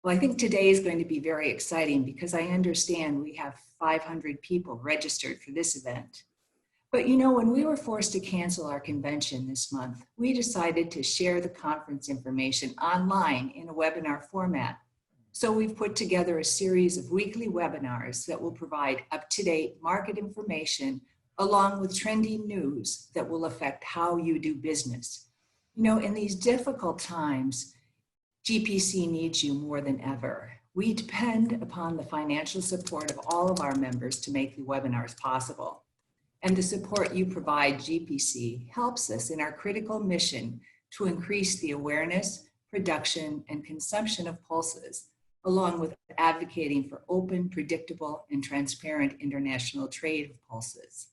Well, I think today is going to be very exciting because I understand we have 500 people registered for this event. But you know, when we were forced to cancel our convention this month, we decided to share the conference information online in a webinar format. So we've put together a series of weekly webinars that will provide up-to-date market information along with trending news that will affect how you do business. You know, in these difficult times, GPC needs you more than ever. We depend upon the financial support of all of our members to make the webinars possible. And the support you provide GPC helps us in our critical mission to increase the awareness, production, and consumption of pulses, along with advocating for open, predictable, and transparent international trade of pulses.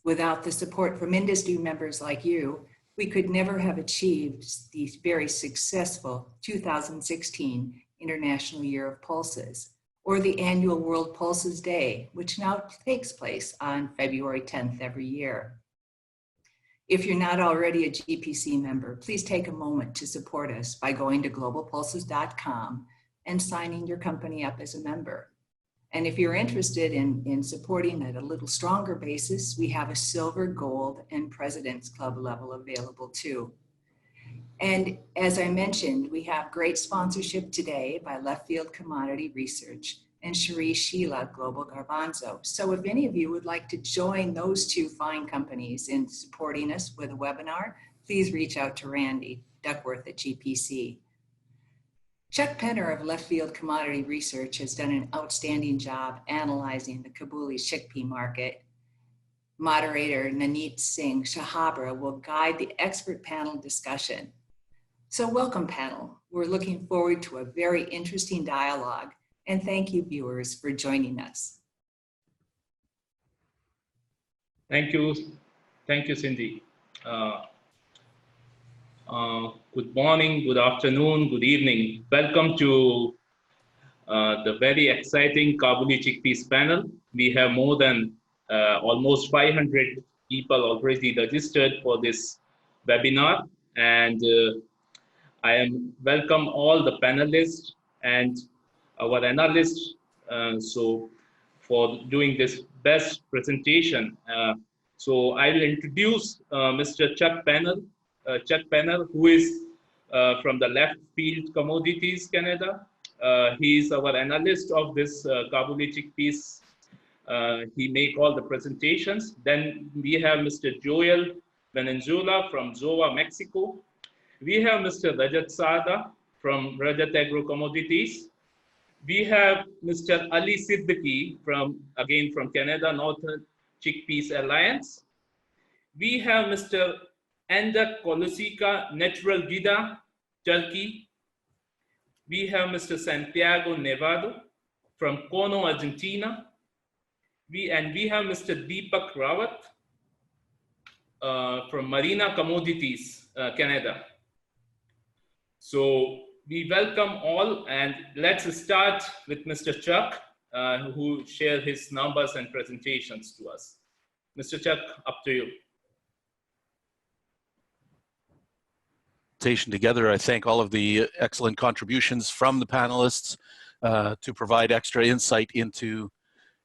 Without the support from industry members like you, we could never have achieved the very successful 2016 International Year of Pulses, or the annual World Pulses Day, which now takes place on February 10th every year. If you're not already a GPC member, please take a moment to support us by going to globalpulses.com and signing your company up as a member. And if you're interested in supporting at a little stronger basis, we have a silver, gold, and President's Club level available too. And as I mentioned, we have great sponsorship today by LeftField Commodity Research and Sheila Global Garbanzo. So if any of you would like to join those two fine companies in supporting us with a webinar, please reach out to Randy Duckworth at GPC. Chuck Penner of LeftField Commodity Research has done an outstanding job analyzing the Kabuli chickpea market. Moderator Naneet Singh Shahabra will guide the expert panel discussion. So welcome, panel. We're looking forward to a very interesting dialogue, and thank you, viewers, for joining us. Thank you, Cindy. Good morning, good afternoon, good evening. Welcome to the very exciting Kabuli Chickpeas panel. We have more than almost 500 people already registered for this webinar, and I welcome all the panelists and our analysts for doing this best presentation. So I will introduce Mr. Chuck Penner, who is from the LeftField Commodities, Canada. He is our analyst of this Kabuli chickpeas. He make all the presentations. Then we have Mr. Joel Valenzuela from JOVA, Mexico. We have Mr. Rajat Sarda from Rajat Agro Commodities. We have Mr. Ali Siddiqi again from Canada, Natural Chickpeas Alliance. We have Mr. Andac Kolukisa, Natural Gida, Turkey. We have Mr. Santiago Nevado from CONO, Argentina. We have Mr. Deepak Rawat from Marina Commodities, Canada. So we welcome all, and let's start with Mr. Chuck, who share his numbers and presentations to us. Mr. Chuck, up to you. Together, I thank all of the excellent contributions from the panelists to provide extra insight into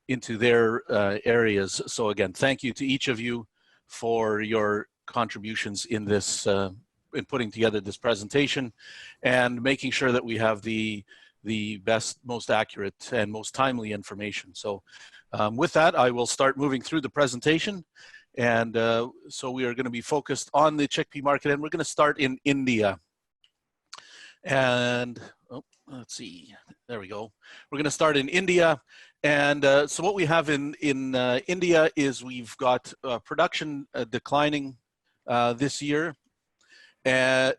their areas. So again, thank you to each of you for your contributions in this in putting together this presentation and making sure that we have the best, most accurate, and most timely information. So with that, I will start moving through the presentation. And so we are going to be focused on the chickpea market, and we're going to start in India. And let's see, there we go. We're going to start in India. And so what we have in India is we've got production declining this year to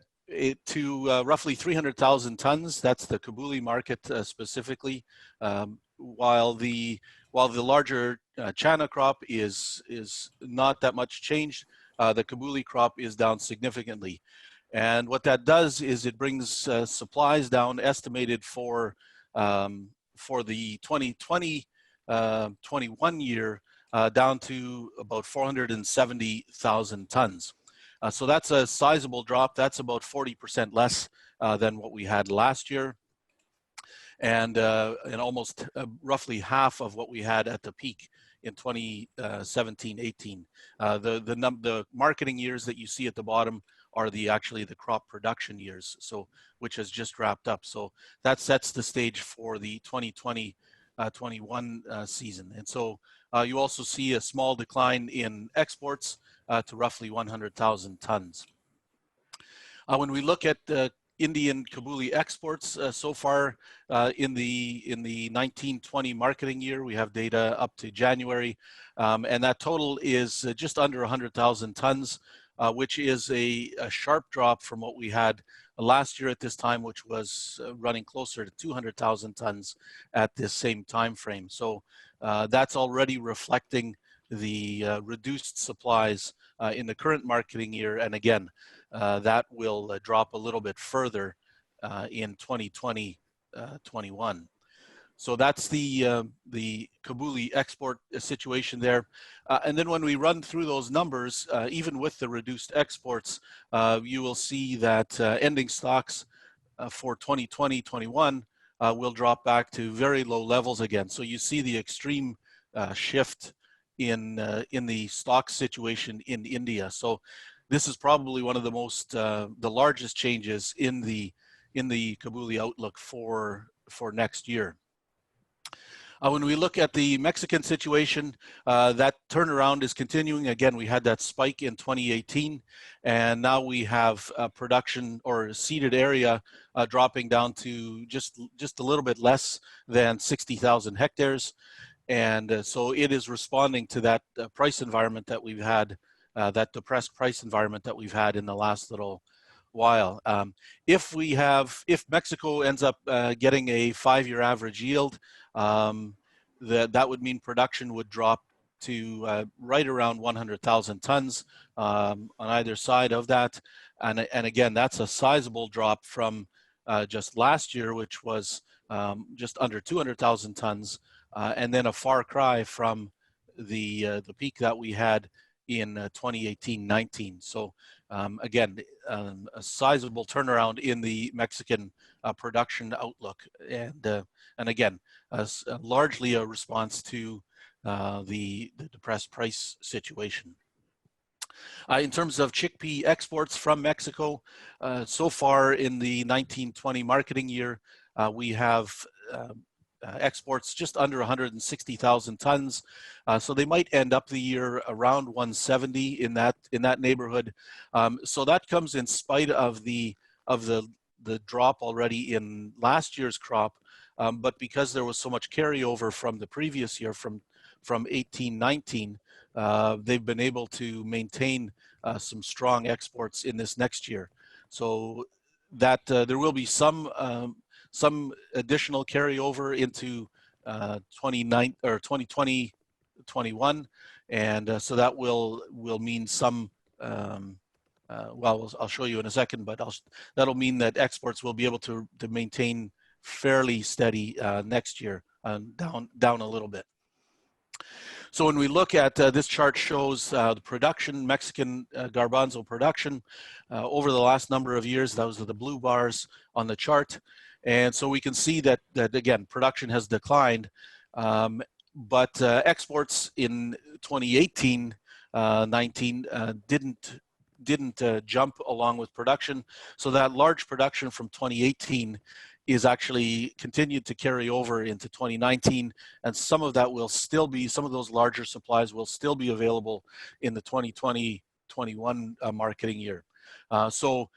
roughly 300,000 tons. That's the Kabuli market specifically, while the larger China crop is not that much changed. The Kabuli crop is down significantly. And what that does is it brings supplies down, estimated for the 2020-21 year down to about 470,000 tons. So that's a sizable drop. That's about 40% less than what we had last year. and almost roughly half of what we had at the peak in 2017-18. The marketing years that you see at the bottom are actually the crop production years, so which has just wrapped up. So that sets the stage for the 2020-21 season. And so you also see a small decline in exports to roughly 100,000 tons. When we look at Indian Kabuli exports so far in the 19-20 marketing year, we have data up to January, and that total is just under 100,000 tons, which is a sharp drop from what we had last year at this time, which was running closer to 200,000 tons at this same time frame. So that's already reflecting the reduced supplies in the current marketing year, and again, that will drop a little bit further in 2020-21. So that's the Kabuli export situation there. And then when we run through those numbers, even with the reduced exports, you will see that ending stocks for 2020-21 will drop back to very low levels again. So you see the extreme shift in the stock situation in India. So this is probably one of the most, the largest changes in the Kabuli outlook for next year. When we look at the Mexican situation, that turnaround is continuing. Again, we had that spike in 2018, and now we have production or seeded area dropping down to just a little bit less than 60,000 hectares. And so it is responding to that price environment that we've had, that depressed price environment that we've had in the last little while. If Mexico ends up getting a 5-year average yield, that would mean production would drop to right around 100,000 tons on either side of that. And again, that's a sizable drop from just last year, which was just under 200,000 tons, and then a far cry from the peak that we had in 2018-19. So again, a sizable turnaround in the Mexican production outlook, and again, largely a response to the depressed price situation. In terms of chickpea exports from Mexico, so far in the 19-20 marketing year, we have exports just under 160,000 tons. So they might end up the year around 170 in that neighborhood. So that comes in spite of the drop already in last year's crop, but because there was so much carryover from the previous year, from 18-19, they've been able to maintain some strong exports in this next year. So that there will be some additional carryover into 2020-21, and so that will mean some. Well, I'll show you in a second, but that'll mean that exports will be able to maintain fairly steady next year, down a little bit. So when we look at this chart, shows the production, Mexican garbanzo production over the last number of years. Those are the blue bars on the chart. And so we can see that again, production has declined, but exports in 2018-19 didn't jump along with production. So that large production from 2018 is actually continued to carry over into 2019, and some of that will still be, some of those larger supplies will still be available in the 2020-21 marketing year. So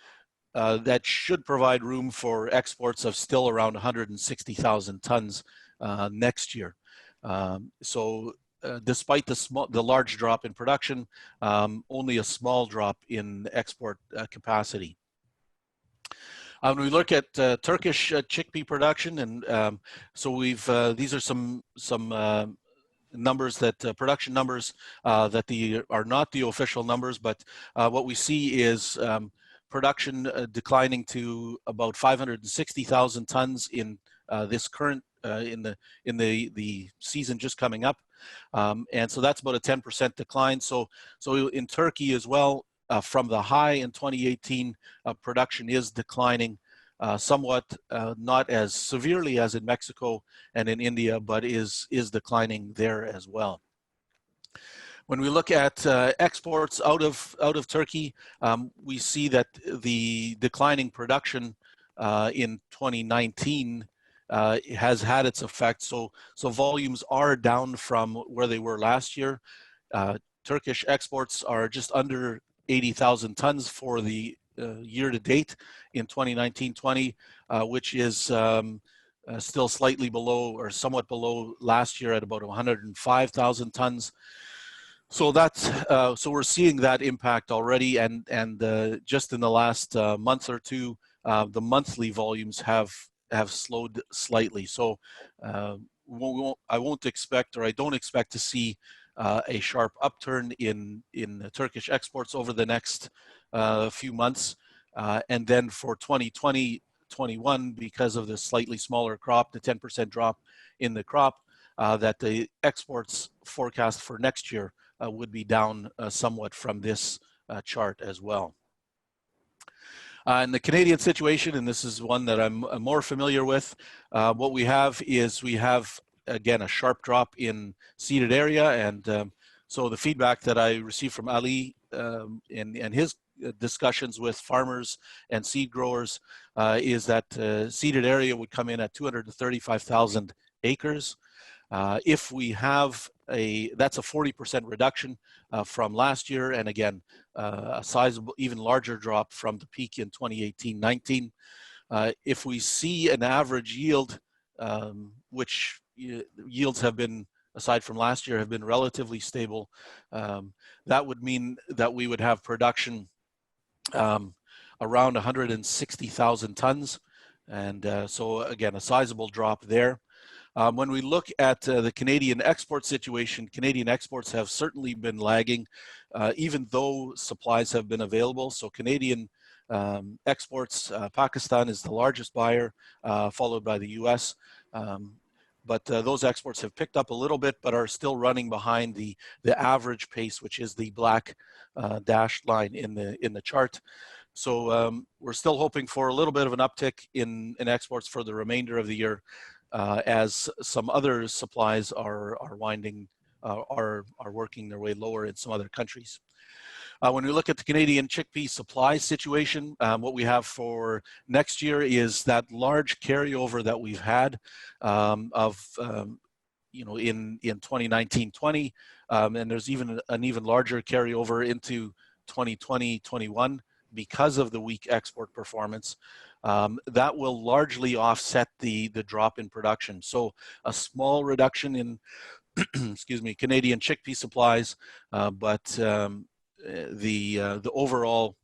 that should provide room for exports of still around 160,000 tons next year. So despite the large drop in production, only a small drop in export capacity. When we look at Turkish chickpea production, and so we've these are some numbers that production numbers that are not the official numbers, but what we see is production declining to about 560,000 tons in this current in the season just coming up, and so that's about a 10% decline. So in Turkey as well, from the high in 2018, production is declining somewhat, not as severely as in Mexico and in India, but is declining there as well. When we look at exports out of Turkey, we see that the declining production in 2019 has had its effect. So volumes are down from where they were last year. Turkish exports are just under 80,000 tons for the year to date in 2019-20, which is still slightly below or somewhat below last year at about 105,000 tons. So that's so we're seeing that impact already, and just in the last month or two, the monthly volumes have slowed slightly. So I won't expect, or I don't expect to see a sharp upturn in Turkish exports over the next few months, and then for 2020-21, because of the slightly smaller crop, the 10% drop in the crop, that the exports forecast for next year would be down somewhat from this chart as well. In the Canadian situation, and this is one that I'm more familiar with, what we have is again, a sharp drop in seeded area. And so the feedback that I received from Ali and his discussions with farmers and seed growers is that seeded area would come in at 235,000 acres. If we have that's a 40% reduction from last year, and again, a sizable, even larger drop from the peak in 2018-19. If we see an average yield, which yields have been, aside from last year, have been relatively stable, that would mean that we would have production around 160,000 tons. And so again, a sizable drop there. When we look at the Canadian export situation, Canadian exports have certainly been lagging, even though supplies have been available. So Canadian exports, Pakistan is the largest buyer, followed by the US. But those exports have picked up a little bit, but are still running behind the average pace, which is the black dashed line in the chart. So we're still hoping for a little bit of an uptick in exports for the remainder of the year, as some other supplies are working their way lower in some other countries. When we look at the Canadian chickpea supply situation, what we have for next year is that large carryover that we've had in 2019-20, and there's even an even larger carryover into 2020-21 because of the weak export performance. That will largely offset the drop in production. So a small reduction in excuse me, Canadian chickpea supplies, but the overall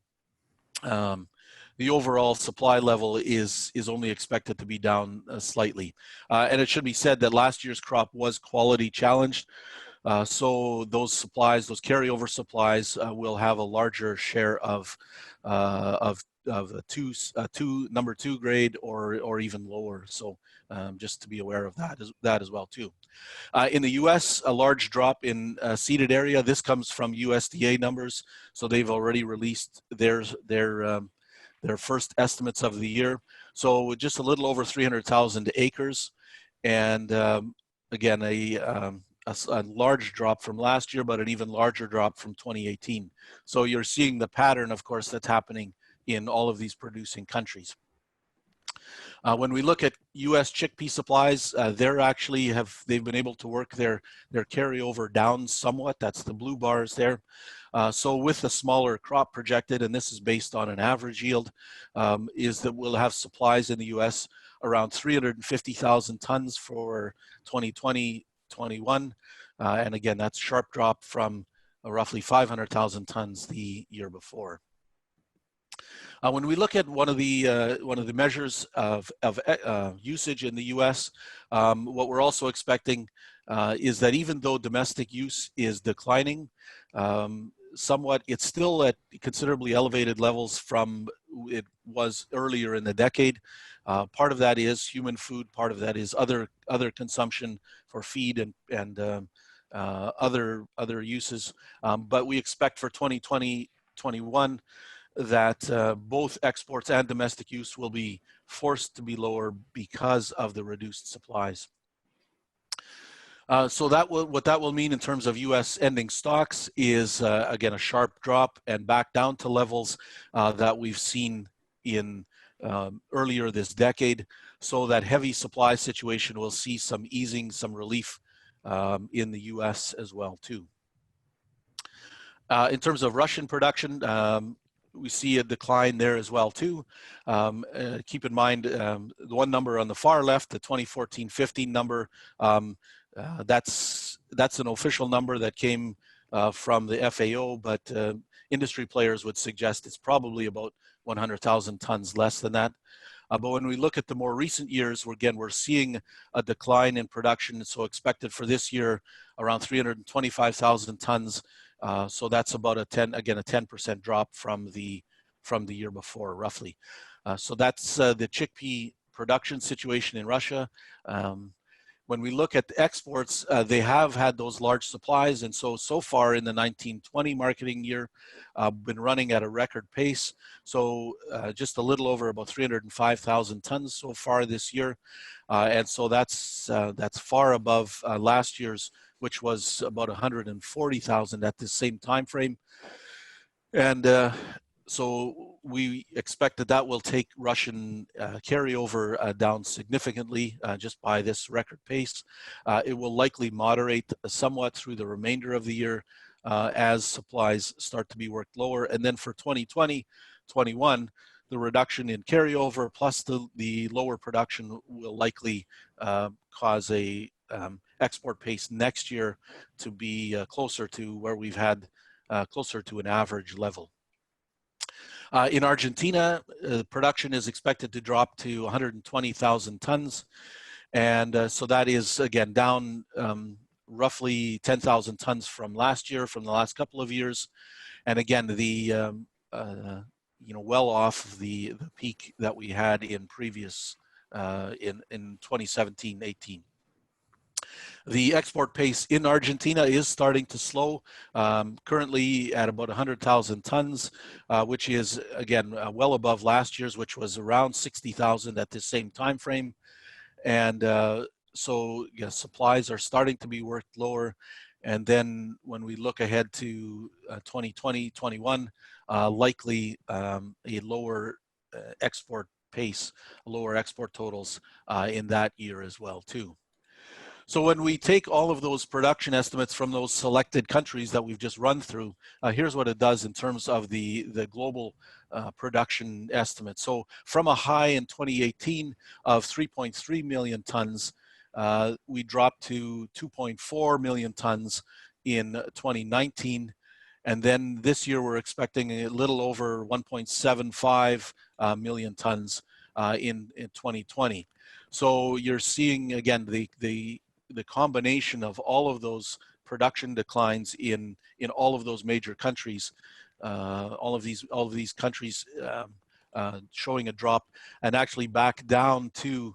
supply level is only expected to be down slightly. And it should be said that last year's crop was quality challenged. So those supplies, those carryover supplies, will have a larger share of number two grade or even lower. So just to be aware of that as well too. In the U.S., a large drop in seeded area. This comes from USDA numbers, so they've already released their first estimates of the year. So just a little over 300,000 acres, and again a large drop from last year, but an even larger drop from 2018. So you're seeing the pattern, of course, that's happening in all of these producing countries. When we look at U.S. chickpea supplies, they've been able to work their carryover down somewhat. That's the blue bars there. So with a smaller crop projected, and this is based on an average yield, is that we'll have supplies in the U.S. around 350,000 tons for 2020-21. And again, that's a sharp drop from roughly 500,000 tons the year before. When we look at one of the measures of usage in the U.S., what we're also expecting is that even though domestic use is declining somewhat, it's still at considerably elevated levels from it was earlier in the decade. Part of that is human food, part of that is other consumption for feed and other uses. But we expect for 2020-21 that both exports and domestic use will be forced to be lower because of the reduced supplies. So what that will mean in terms of U.S. ending stocks is, again, a sharp drop and back down to levels that we've seen in earlier this decade. So that heavy supply situation will see some easing, some relief in the U.S. as well, too. In terms of Russian production, we see a decline there as well, too. Keep in mind the one number on the far left, the 2014-15 number, that's an official number that came from the FAO, but industry players would suggest it's probably about 100,000 tons less than that. But when we look at the more recent years, we're seeing a decline in production. So expected for this year around 325,000 tons. So that's about a 10% drop from the year before, roughly. So that's the chickpea production situation in Russia. When we look at the exports, they have had those large supplies, and so far in the 1920 marketing year, been running at a record pace. So just a little over about 305,000 tons so far this year, and so that's far above last year's, which was about 140,000 at the same time frame, and so we expect that will take Russian carryover down significantly just by this record pace. It will likely moderate somewhat through the remainder of the year as supplies start to be worked lower. And then for 2020-21, the reduction in carryover plus the lower production will likely cause a export pace next year to be closer to where we've had closer to an average level. In Argentina, production is expected to drop to 120,000 tons. And so that is, again, down roughly 10,000 tons from last year, from the last couple of years. And again, well off the peak that we had in previous, in 2017-18. The export pace in Argentina is starting to slow, currently at about 100,000 tons, which is, again, well above last year's, which was around 60,000 at the same time frame. And so supplies are starting to be worked lower. And then when we look ahead to 2020-21, likely a lower export pace, lower export totals in that year as well, too. So when we take all of those production estimates from those selected countries that we've just run through, here's what it does in terms of the global production estimate. So from a high in 2018 of 3.3 million tons, we dropped to 2.4 million tons in 2019. And then this year we're expecting a little over 1.75 million tons in 2020. So you're seeing, again, the combination of all of those production declines in all of those major countries, all of these countries showing a drop and actually back down to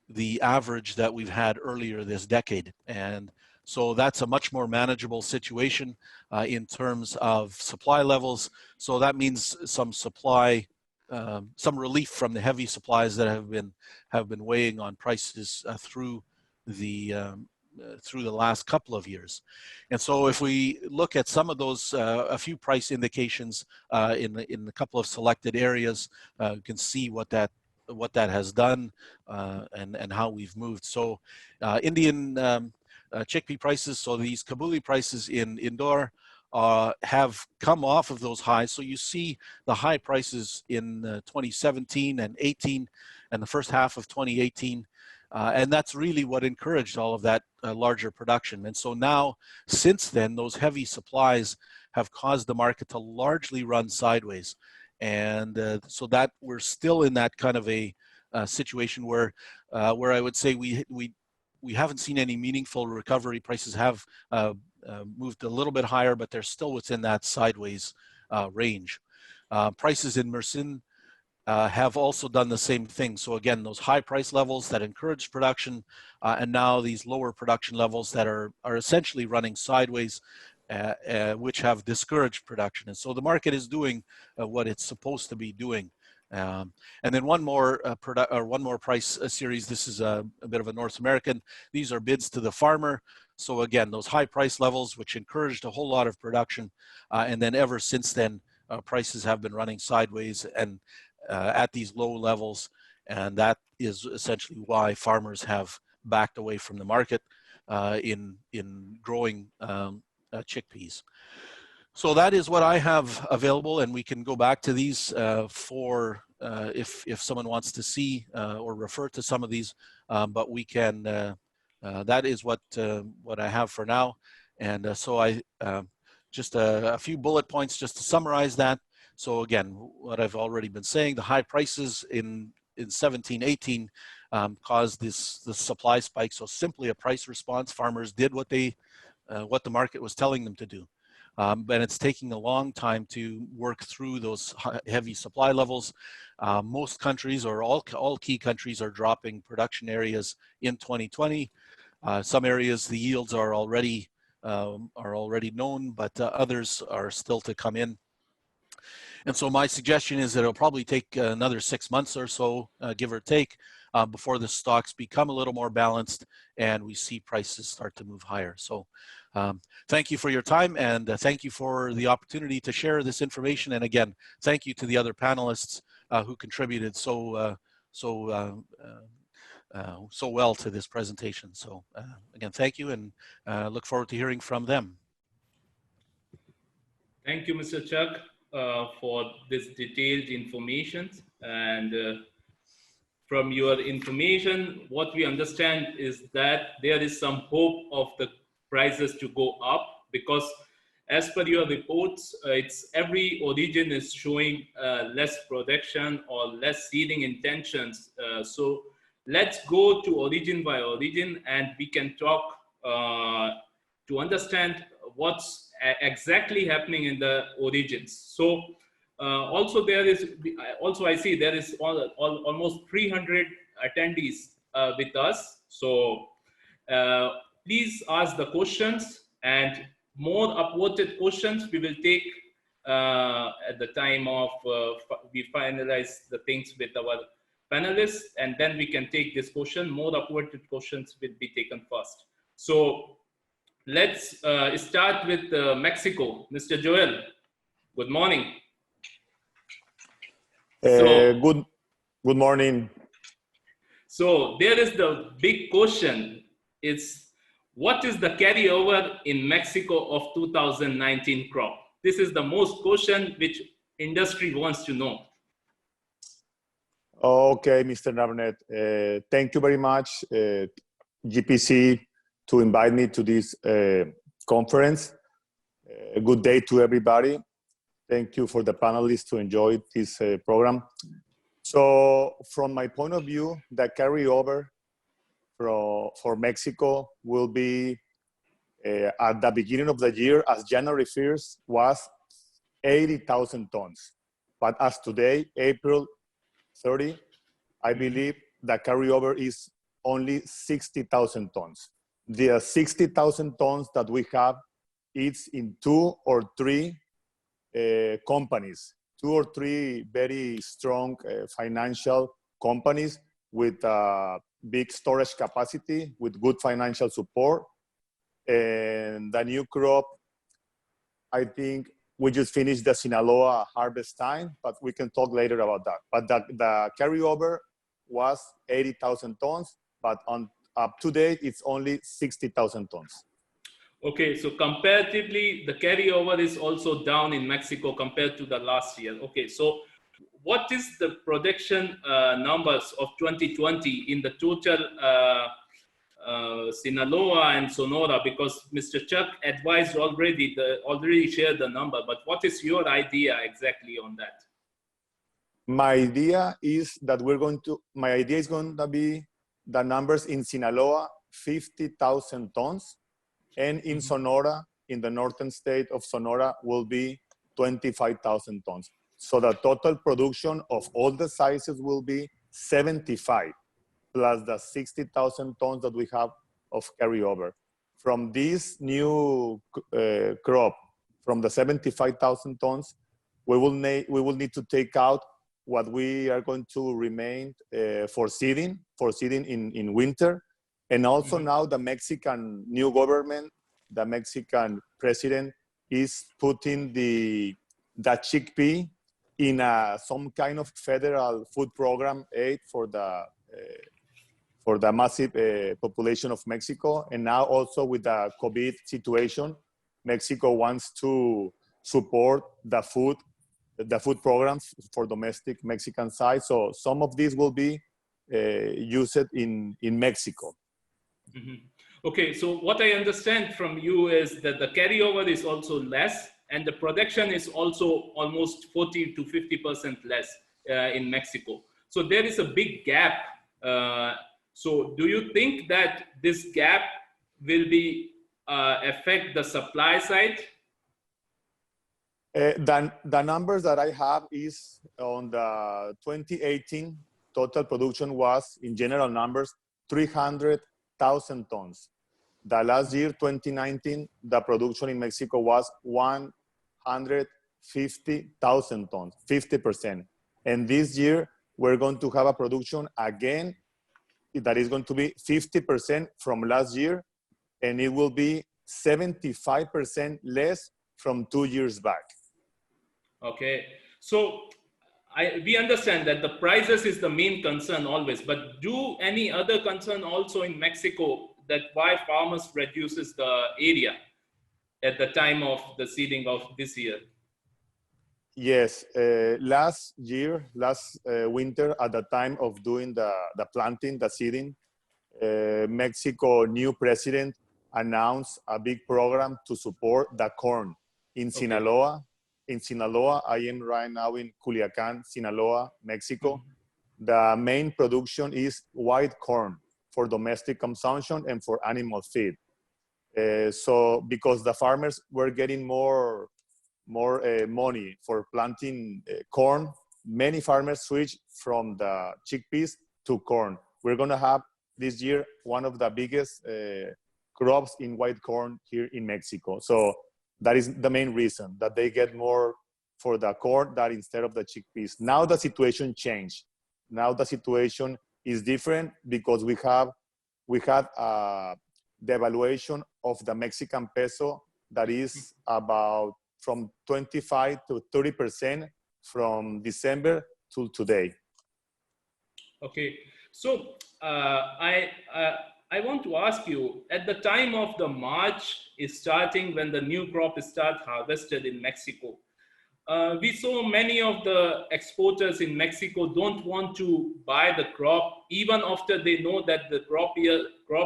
the average that we've had earlier this decade. And so that's a much more manageable situation in terms of supply levels. So that means some supply, some relief from the heavy supplies that have been weighing on prices through the last couple of years. And so if we look at some of those, a few price indications in a couple of selected areas, you can see what that has done and how we've moved. So Indian chickpea prices, so these Kabuli prices in Indore have come off of those highs. So you see the high prices in 2017 and 18 and the first half of 2018. And that's really what encouraged all of that larger production. And so now, since then, those heavy supplies have caused the market to largely run sideways. And so that we're still in that kind of a situation where I would say we haven't seen any meaningful recovery. Prices have moved a little bit higher, but they're still within that sideways range. Prices in Mersin have also done the same thing. So again, those high price levels that encourage production, and now these lower production levels that are essentially running sideways. which have discouraged production. And so the market is doing what it's supposed to be doing. And then one more price series. This is a bit of a North American. These are bids to the farmer. So again, those high price levels, which encouraged a whole lot of production. And then ever since then, prices have been running sideways and at these low levels. And that is essentially why farmers have backed away from the market in growing chickpeas. So that is what I have available, and we can go back to these for if someone wants to see or refer to some of these. But we can. That is what I have for now, and so I just a few bullet points just to summarize that. So again, what I've already been saying: the high prices in 17, 18 caused the supply spike. So simply a price response. Farmers did what the market was telling them to do. But it's taking a long time to work through those heavy supply levels. Most countries, or all key countries, are dropping production areas in 2020. Some areas the yields are already known, but others are still to come in. And so my suggestion is that it'll probably take another 6 months or so, give or take, before the stocks become a little more balanced and we see prices start to move higher. So thank you for your time, and thank you for the opportunity to share this information. And again, thank you to the other panelists who contributed so well to this presentation. So again, thank you, and look forward to hearing from them. Thank you, Mr. Chuck, for this detailed information. And from your information, what we understand is that there is some hope of the prices to go up, because as per your reports, it's every origin is showing less production or less seeding intentions. So let's go to origin by origin, and we can talk to understand what's exactly happening in the origins. So also I see there is almost 300 attendees with us. So please ask the questions, and more upvoted questions we will take at the time of we finalize the things with our panelists, and then we can take this question. More upvoted questions will be taken first. So let's start with Mexico. Mr. Joel, good morning. Good morning. So there is the big question: what is the carryover in Mexico of 2019 crop? This is the most question which industry wants to know. Okay, Mr. Navnet, thank you very much, GPC, to invite me to this conference. Good day to everybody. Thank you for the panelists to enjoy this program. So from my point of view, the carryover for Mexico will be at the beginning of the year, as January 1st, was 80,000 tons. But as today, April 30, I believe the carryover is only 60,000 tons. The 60,000 tons that we have, it's in 2 or 3 companies, 2 or 3 very strong financial companies with big storage capacity, with good financial support. And the new crop, I think we just finished the Sinaloa harvest time, but we can talk later about that. But the carryover was 80,000 tons, but up to date, it's only 60,000 tons. Okay, so comparatively, the carryover is also down in Mexico compared to the last year. Okay, so what is the production numbers of 2020 in the total Sinaloa and Sonora? Because Mr. Chuck advised already shared the number, but what is your idea exactly on that? My idea is that my idea is going to be the numbers in Sinaloa, 50,000 tons, and in Sonora, in the northern state of Sonora, will be 25,000 tons. So the total production of all the sizes will be 75, plus the 60,000 tons that we have of carryover. from this new crop, from the 75,000 tons, we will need to take out what we are going to remain for seeding in winter. And also now the Mexican new government, the Mexican president is putting the chickpea in some kind of federal food program aid for the massive population of Mexico. And now also with the COVID situation, Mexico wants to support the food programs for domestic Mexican side. So some of these will be used in Mexico. Okay, so what I understand from you is that the carryover is also less, and the production is also almost 40 to 50% less in Mexico. So there is a big gap. So do you think that this gap will be affect the supply side? The numbers that I have is on the 2018 total production was, in general numbers, 300,000 tons. The last year, 2019, the production in Mexico was 150,000 tons, 50%. And this year, we're going to have a production again that is going to be 50% from last year, and it will be 75% less from 2 years back. Okay, so we understand that the prices is the main concern always, but do any other concern also in Mexico that why farmers reduces the area at the time of the seeding of this year? Yes, last winter, at the time of doing the planting, the seeding, Mexico new president announced a big program to support the corn in Sinaloa. In Sinaloa, I am right now in Culiacan, Sinaloa, Mexico. The main production is white corn for domestic consumption and for animal feed. So because the farmers were getting more money for planting corn, many farmers switched from the chickpeas to corn. We're going to have this year one of the biggest crops in white corn here in Mexico. So that is the main reason, that they get more for the corn than instead of the chickpeas. Now the situation changed. Now the situation is different because we had the devaluation of the Mexican peso that is about from 25 to 30% from December to today. Okay, so I want to ask you, at the time of the March is starting, when the new crop is harvested in Mexico, we saw many of the exporters in Mexico don't want to buy the crop, even after they know that the crop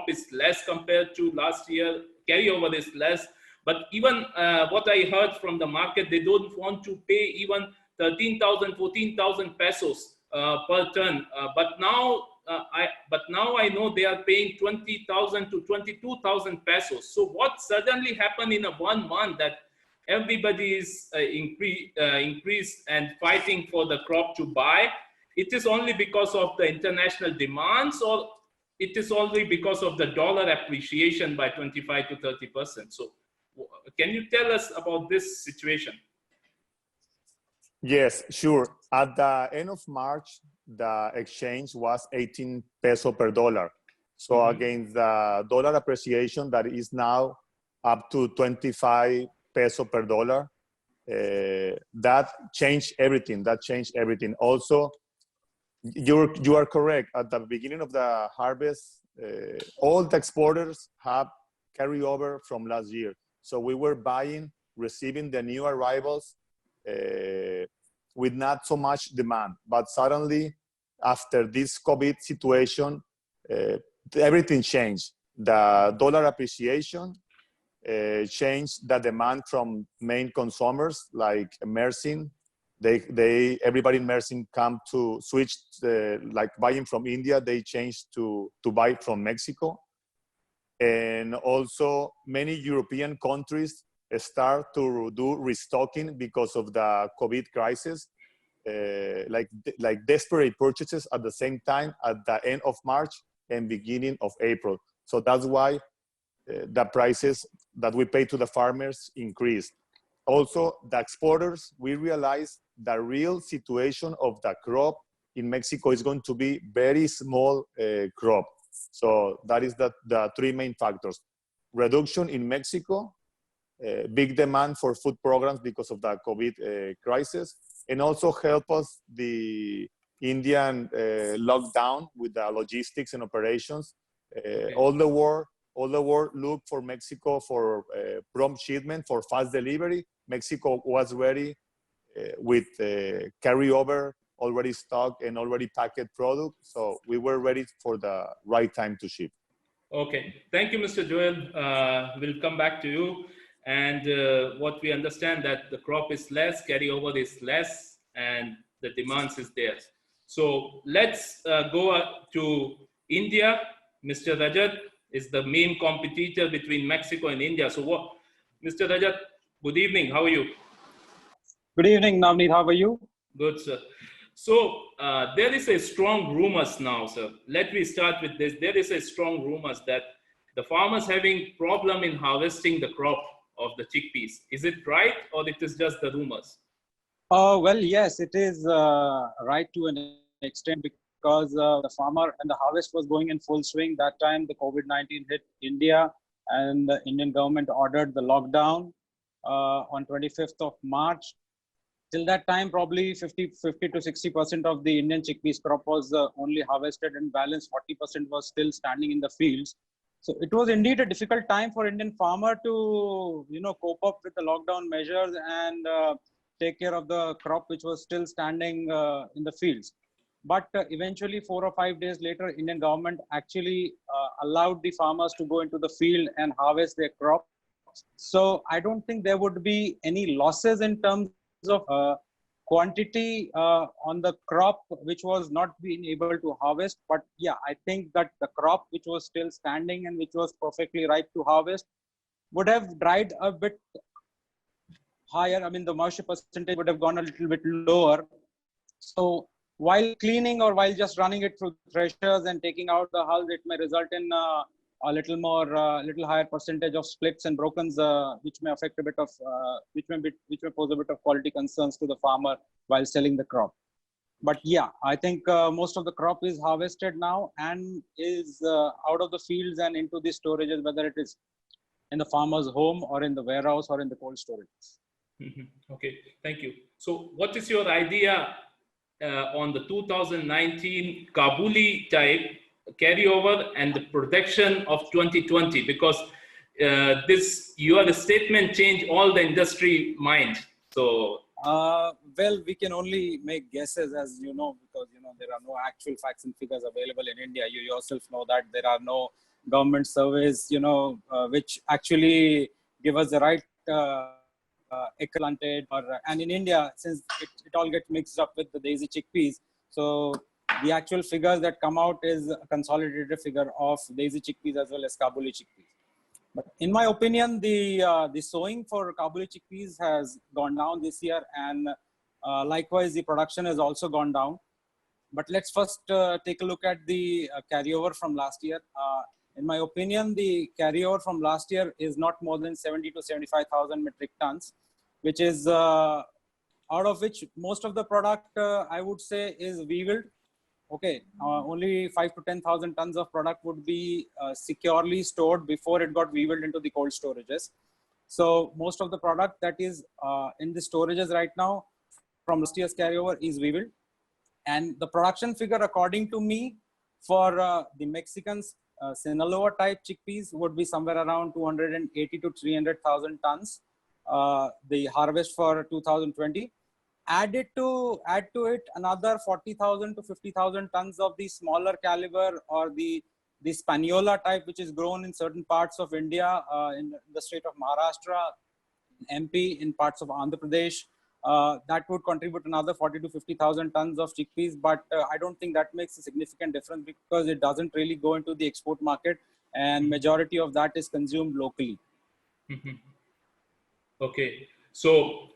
is less compared to last year, carryover is less. But even what I heard from the market, they don't want to pay even 13,000, 14,000 pesos per ton. But now I know they are paying 20,000 to 22,000 pesos. So what suddenly happened in 1 month that everybody is increased and fighting for the crop to buy? It is only because of the international demands, or it is only because of the dollar appreciation by 25 to 30%? So can you tell us about this situation? Yes, sure. At the end of March, the exchange was 18 peso per dollar. So against the dollar appreciation that is now up to 25 peso per dollar, that changed everything. Also, you are correct. At the beginning of the harvest, all the exporters have carryover from last year. So we were receiving the new arrivals with not so much demand. But suddenly, after this COVID situation, everything changed. The dollar appreciation changed the demand from main consumers like Mersin. Everybody in Mersin come to switch, like buying from India, they changed to buy from Mexico. And also many European countries start to do restocking because of the COVID crisis, like desperate purchases at the same time at the end of March and beginning of April. So that's why the prices that we pay to the farmers increased. Also, the exporters, we realized the real situation of the crop in Mexico is going to be very small crop. So that is the three main factors. Reduction in Mexico, big demand for food programs because of the COVID crisis, and also help us the Indian lockdown with the logistics and operations. All the world looked for Mexico for prompt shipment, for fast delivery. Mexico was ready with carryover, already stocked and already packed product. So we were ready for the right time to ship. Okay, thank you, Mr. Joel. We'll come back to you. And what we understand that the crop is less, carryover is less, and the demands is there. So let's go to India. Mr. Rajat is the main competitor between Mexico and India. So what, Mr. Rajat, good evening, how are you? Good evening, Navneet, how are you? Good, sir. So there is a strong rumors now, sir. Let me start with this. There is a strong rumors that the farmers having problem in harvesting the crop of the chickpeas. Is it right, or it is just the rumors? Well, yes, it is right to an extent, because the farmer and the harvest was going in full swing. That time the COVID-19 hit India, and the Indian government ordered the lockdown on 25th of March. Till that time, probably 50 to 60% of the Indian chickpeas crop was only harvested, and balance 40% was still standing in the fields. So it was indeed a difficult time for Indian farmer to, cope up with the lockdown measures and take care of the crop which was still standing in the fields. But eventually, 4 or 5 days later, Indian government actually allowed the farmers to go into the field and harvest their crop. So I don't think there would be any losses in terms of quantity on the crop which was not being able to harvest. But yeah, I think that the crop which was still standing and which was perfectly ripe to harvest would have dried a bit higher. I mean, the moisture percentage would have gone a little bit lower. So while cleaning or while just running it through threshers and taking out the hulls, it may result in a little more, little higher percentage of splits and brokens, which may affect a bit of, which may pose a bit of quality concerns to the farmer while selling the crop. But yeah, I think most of the crop is harvested now and is out of the fields and into the storages, whether it is in the farmer's home or in the warehouse or in the cold storages. Mm-hmm. Okay, thank you. So what is your idea on the 2019 Kabuli type carryover and the protection of 2020? Because your statement changed all the industry mind. So well, we can only make guesses, as you know, because there are no actual facts and figures available in India. You yourself know that there are no government surveys, which actually give us the right planted. And in India, since it all gets mixed up with the daisy chickpeas, so the actual figures that come out is a consolidated figure of daisy chickpeas as well as Kabuli chickpeas. But in my opinion, the sowing for Kabuli chickpeas has gone down this year, and likewise the production has also gone down. But let's first take a look at the carryover from last year. In my opinion, the carryover from last year is not more than 70 to 75,000 metric tons, which is out of which most of the product I would say is weevilled. Okay, only 5 to 10,000 tons of product would be securely stored before it got weevilled into the cold storages. So most of the product that is in the storages right now from last year's carryover is weevilled. And the production figure, according to me, for the Mexicans Sinaloa type chickpeas would be somewhere around 280 to 300,000 tons. The harvest for 2020. Add to it another 40,000 to 50,000 tons of the smaller caliber or the Spaniola type, which is grown in certain parts of India, in the state of Maharashtra, MP, in parts of Andhra Pradesh. That would contribute another 40 to 50,000 tons of chickpeas, but I don't think that makes a significant difference because it doesn't really go into the export market, and majority of that is consumed locally. Mm-hmm. Okay, so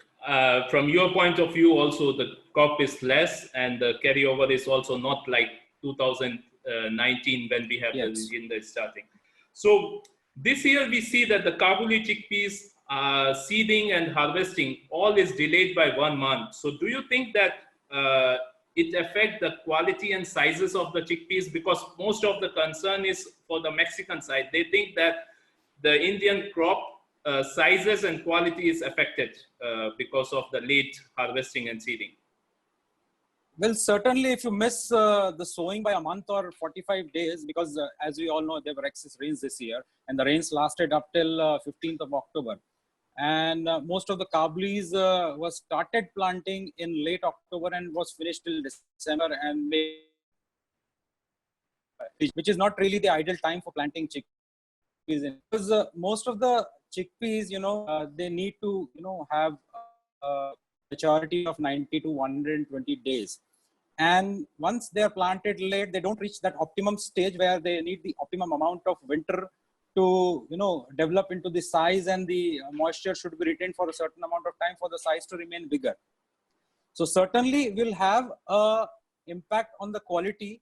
from your point of view, also the crop is less, and the carryover is also not like 2019 when we have Yes. the starting. So This year we see that the Kabuli chickpeas seeding and harvesting all is delayed by 1 month. So do you think that it affects the quality and sizes of the chickpeas? Because most of the concern is for the Mexican side. They think that the Indian crop sizes and quality is affected because of the late harvesting and seeding. Well, certainly if you miss the sowing by a month or 45 days, because as we all know, there were excess rains this year, and the rains lasted up till 15th of October. And most of the Kabulis was started planting in late October and was finished till December and May, which is not really the ideal time for planting chickpeas. Because most of the chickpeas, they need to, have a maturity of 90 to 120 days. And once they are planted late, they don't reach that optimum stage where they need the optimum amount of winter to, develop into the size, and the moisture should be retained for a certain amount of time for the size to remain bigger. So certainly will have a impact on the quality.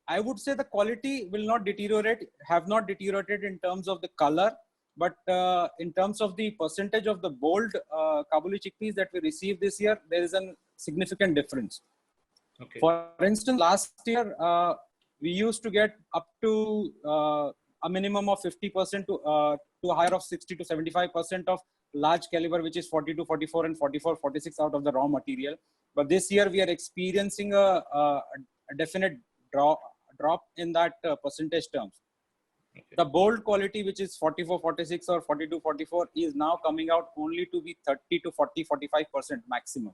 I would say the quality will not deteriorate, have not deteriorated in terms of the color, but in terms of the percentage of the bold Kabuli chickpeas that we received this year, there is a significant difference. Okay. For instance, last year, we used to get up to a minimum of 50% to a higher of 60 to 75% of large caliber, which is 42, 44 and 44, 46 out of the raw material. But this year we are experiencing a definite drop in that percentage terms. Okay. The bold quality, which is 44, 46 or 42, 44 is now coming out only to be 30 to 40, 45% maximum.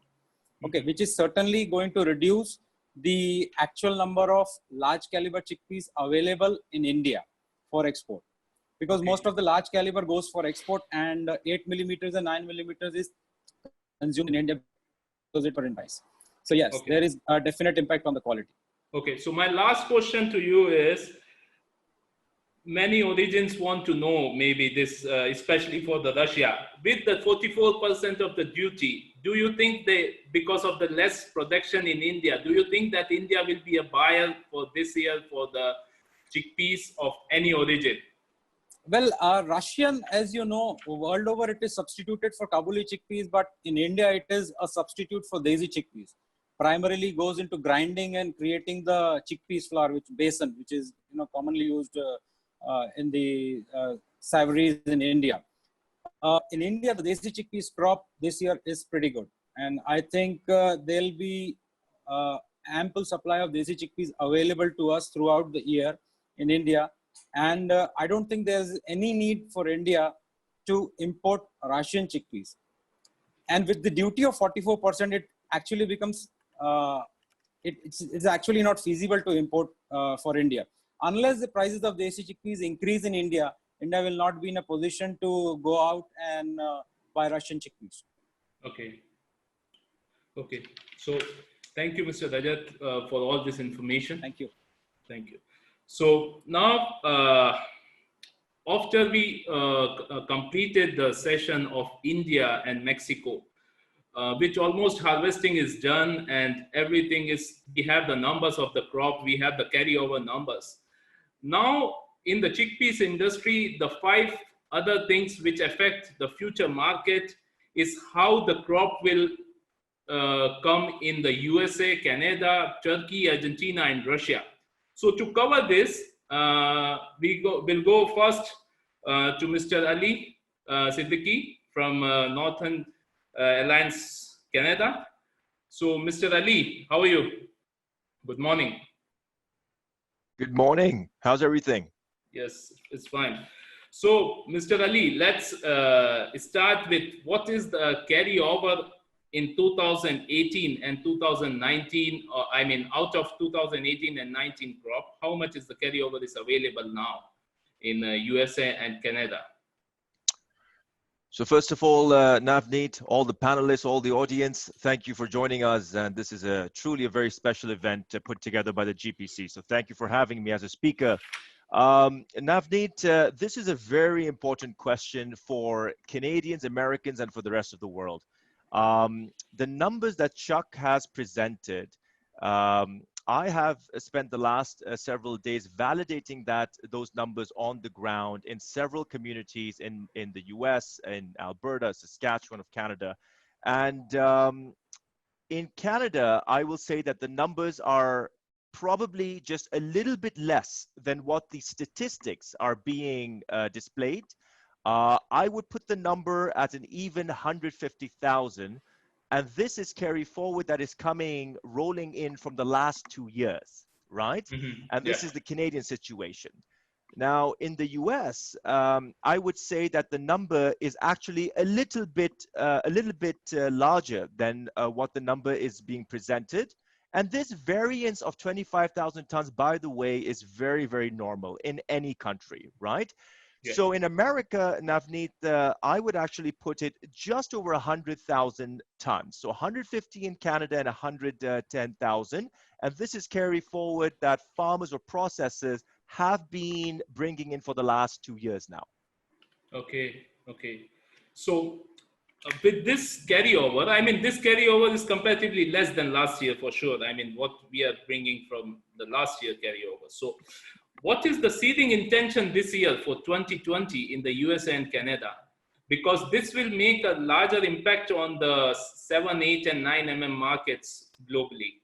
Okay, which is certainly going to reduce the actual number of large caliber chickpeas available in India for export, because most of the large caliber goes for export, and 8 millimeters and 9 millimeters is consumed in India because it's in price. So yes, there is a definite impact on the quality. Okay, so my last question to you is, many origins want to know maybe this, especially for the Russia, with the 44% of the duty, do you think because of the less production in India, do you think that India will be a buyer for this year for the chickpeas of any origin? Well, Russian, as you know, world over it is substituted for Kabuli chickpeas, but in India it is a substitute for desi chickpeas. Primarily goes into grinding and creating the chickpeas flour, which besan, which is commonly used in the savories in India. In India, the desi chickpeas crop this year is pretty good, and I think there'll be ample supply of desi chickpeas available to us throughout the year in India. And I don't think there's any need for India to import Russian chickpeas. And with the duty of 44%, it actually becomes, it's actually not feasible to import for India. Unless the prices of desi chickpeas increase in India, India will not be in a position to go out and buy Russian chickpeas. Okay. Okay. So thank you, Mr. Rajat, for all this information. Thank you. Thank you. So now, after we completed the session of India and Mexico, which almost harvesting is done and everything is, we have the numbers of the crop, we have the carryover numbers. Now, in the chickpeas industry, the 5 other things which affect the future market is how the crop will come in the USA, Canada, Turkey, Argentina, and Russia. So to cover this, we'll go first to Mr. Ali Siddiqi from Northern Alliance, Canada. So Mr. Ali, how are you? Good morning. Good morning. How's everything? Yes, it's fine. So Mr. Ali, let's start with what is the carryover in 2018 and 2019, I mean, out of 2018 and 19 crop, how much is the carryover is available now in USA and Canada? So first of all, Navneet, all the panelists, all the audience, thank you for joining us. And this is truly a very special event put together by the GPC. So thank you for having me as a speaker. Navneet, this is a very important question for Canadians, Americans, and for the rest of the world. The numbers that Chuck has presented I have spent the last several days validating those numbers on the ground in several communities in the US, in Alberta, Saskatchewan of Canada. And in Canada, I will say that the numbers are probably just a little bit less than what the statistics are being displayed. I would put the number at an even 150,000. And this is carry forward that is rolling in from the last 2 years, right? Mm-hmm. And this is the Canadian situation. Now, in the US, I would say that the number is actually a little bit larger than what the number is being presented. And this variance of 25,000 tons, by the way, is very, very normal in any country, right? Yeah. So in America, Navneet, I would actually put it just over 100,000 tons. So 150 in Canada and 110,000. And this is carry forward that farmers or processors have been bringing in for the last 2 years now. Okay, okay. So with this carryover, I mean, this carryover is comparatively less than last year for sure. I mean, what we are bringing from the last year carryover. So what is the seeding intention this year for 2020 in the USA and Canada? Because this will make a larger impact on the 7, 8, and 9 mm markets globally.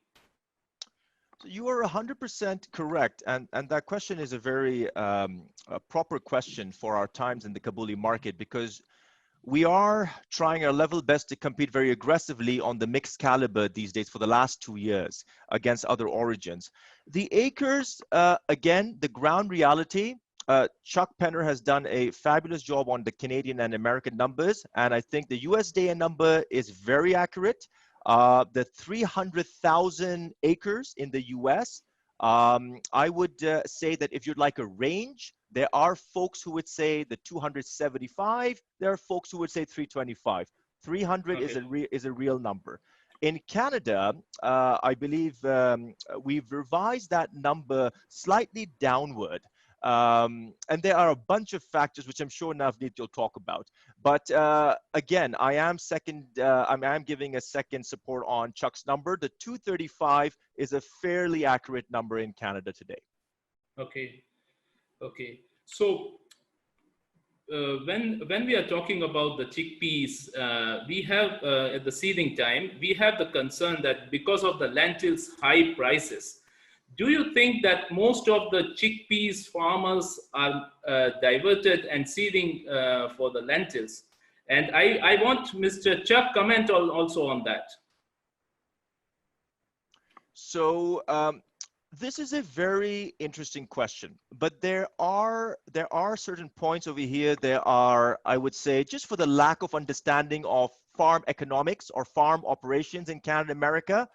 So you are 100% correct. And that question is a very proper question for our times in the Kabuli market, because we are trying our level best to compete very aggressively on the mixed caliber these days for the last 2 years against other origins. The acres, again, the ground reality, Chuck Penner has done a fabulous job on the Canadian and American numbers. And I think the USDA number is very accurate. The 300,000 acres in the US, I would say that if you'd like a range, there are folks who would say the 275. There are folks who would say 325. 300 Okay. is a real number. In Canada, I believe we've revised that number slightly downward. And there are a bunch of factors which I'm sure Navneet you'll talk about. But again, I am giving a second support on Chuck's number. The 235 is a fairly accurate number in Canada today. Okay, okay. So when we are talking about the chickpeas, we have at the seeding time, we have the concern that because of the lentils' high prices, do you think that most of the chickpeas farmers are diverted and seeding for the lentils? And I want Mr. Chuck comment also on that. So this is a very interesting question, but there are certain points over here. There are, I would say, just for the lack of understanding of farm economics or farm operations in Canada and America,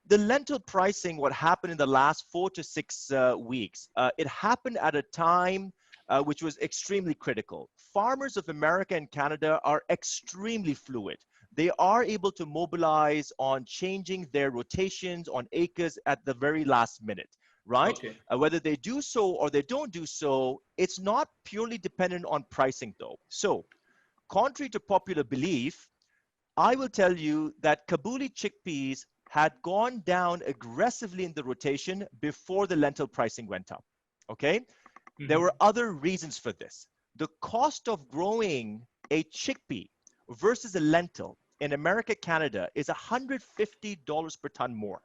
the lentil pricing, what happened in the last 4 to 6 weeks, it happened at a time which was extremely critical. Farmers of America and Canada are extremely fluid. They are able to mobilize on changing their rotations on acres at the very last minute, right? Okay. Whether they do so or they don't do so, it's not purely dependent on pricing though. So, contrary to popular belief, I will tell you that Kabuli chickpeas had gone down aggressively in the rotation before the lentil pricing went up, okay? Mm-hmm. There were other reasons for this. The cost of growing a chickpea versus a lentil in America, Canada is $150 per ton more.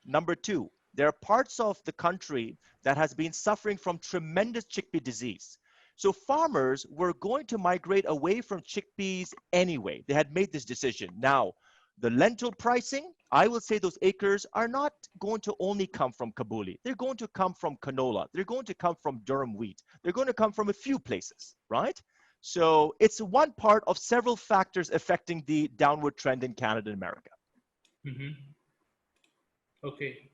Number two, there are parts of the country that has been suffering from tremendous chickpea disease. So farmers were going to migrate away from chickpeas anyway. They had made this decision. Now, the lentil pricing, I will say those acres are not going to only come from Kabuli. They're going to come from canola. They're going to come from durum wheat. They're going to come from a few places, right? So it's one part of several factors affecting the downward trend in Canada and America. Mm-hmm. Okay,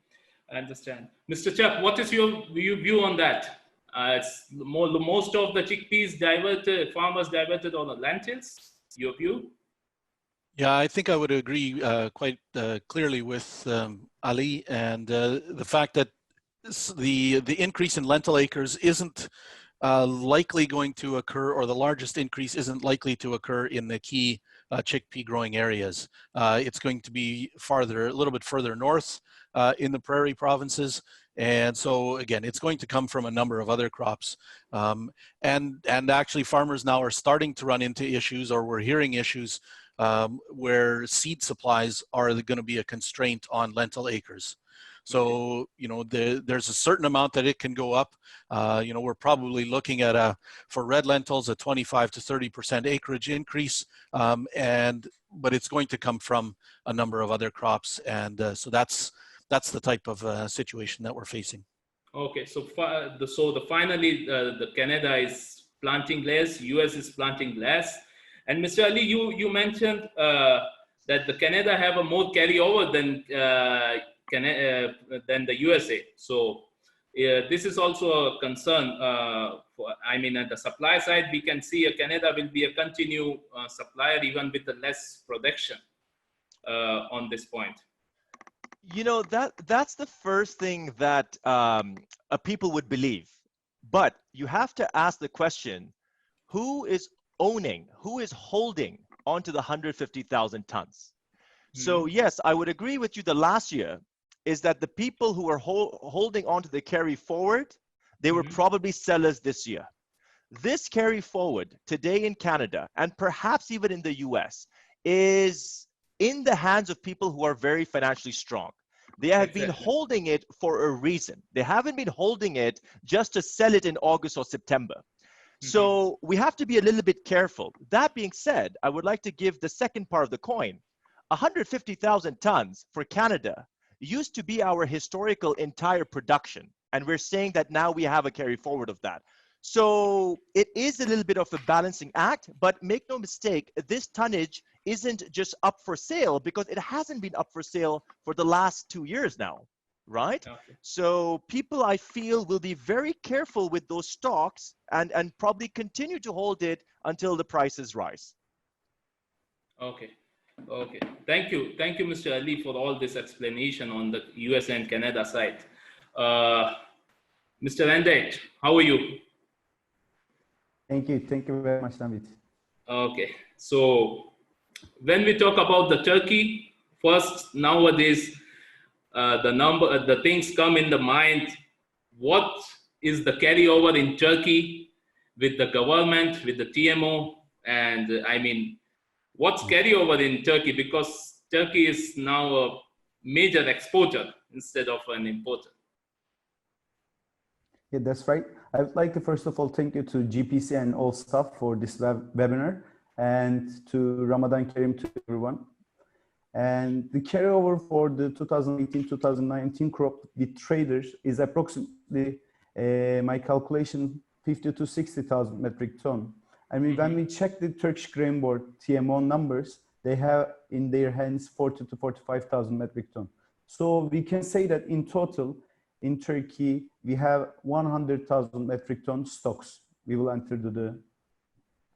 I understand. Mr. Chuck, what is your view on that? It's most of the chickpeas diverted, farmers diverted on the lentils. Your view? Yeah, I think I would agree quite clearly with Ali, and the fact that the increase in lentil acres isn't likely going to occur, or the largest increase isn't likely to occur in the key chickpea growing areas. It's going to be a little bit further north, in the prairie provinces. And so again, it's going to come from a number of other crops. And actually farmers now are starting to run into issues, or we're hearing issues where seed supplies are going to be a constraint on lentil acres. So, you know, there's a certain amount that it can go up. You know, we're probably looking at for red lentils, a 25 to 30% acreage increase. But it's going to come from a number of other crops. And so that's the type of situation that we're facing. Okay, so finally, the Canada is planting less, US is planting less. And Mr. Ali, you mentioned that the Canada have a more carryover than the USA. So this is also a concern. I mean, at the supply side, we can see Canada will be a continued supplier even with the less production on this point. You know, that's the first thing that people would believe. But you have to ask the question, who is owning, who is holding onto the 150,000 tons? So yes, I would agree with you. The last year is that the people who are holding onto the carry forward, they were probably sellers this year. This carry forward today in Canada, and perhaps even in the US, is in the hands of people who are very financially strong. They have been holding it for a reason. They haven't been holding it just to sell it in August or September. So we have to be a little bit careful. That being said, I would like to give the second part of the coin. 150,000 tons for Canada used to be our historical entire production. And we're saying that now we have a carry forward of that. So it is a little bit of a balancing act, but make no mistake, this tonnage isn't just up for sale because it hasn't been up for sale for the last 2 years now, right? Okay. So people, I feel, will be very careful with those stocks and probably continue to hold it until the prices rise. Okay. Okay. Thank you. Thank you, Mr. Ali, for all this explanation on the US and Canada side. Mr. Andac, how are you? Thank you. Thank you very much, Namit. Okay. So when we talk about the Turkey, first nowadays, the things come in the mind. What is the carryover in Turkey with the government, with the TMO? And I mean, what's carryover in Turkey? Because Turkey is now a major exporter instead of an importer. Yeah, that's right. I would like to first of all thank you to GPC and all staff for this webinar, and to Ramadan Kareem to everyone. And the carryover for the 2018-2019 crop with traders is approximately, my calculation, 50 to 60,000 metric ton. I mean, when we check the Turkish Grain Board TMO numbers, they have in their hands 40 to 45,000 metric ton. So we can say that in total, in Turkey, we have 100,000 metric ton stocks. We will enter the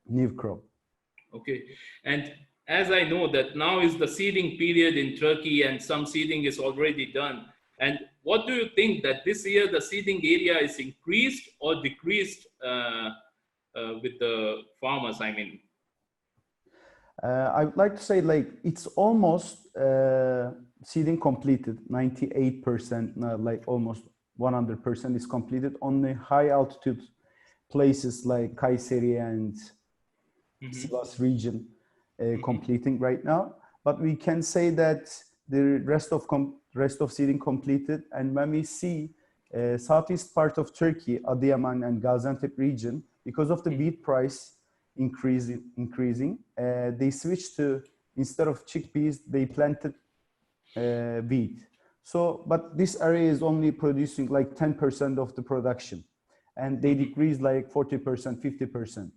new crop. Okay. And as I know that now is the seeding period in Turkey and some seeding is already done. And what do you think that this year the seeding area is increased or decreased with the farmers, I mean? I would like to say, like, it's almost seeding completed, 98%, like almost 100% is completed on the high altitude places like Kayseri and Sivas region completing right now. But we can say that the rest of seeding completed. And when we see southeast part of Turkey, Adıyaman and Gaziantep region, because of the wheat price increasing, they switched to, instead of chickpeas, they planted wheat. So, but this area is only producing like 10% of the production, and they decrease like 40%, 50%.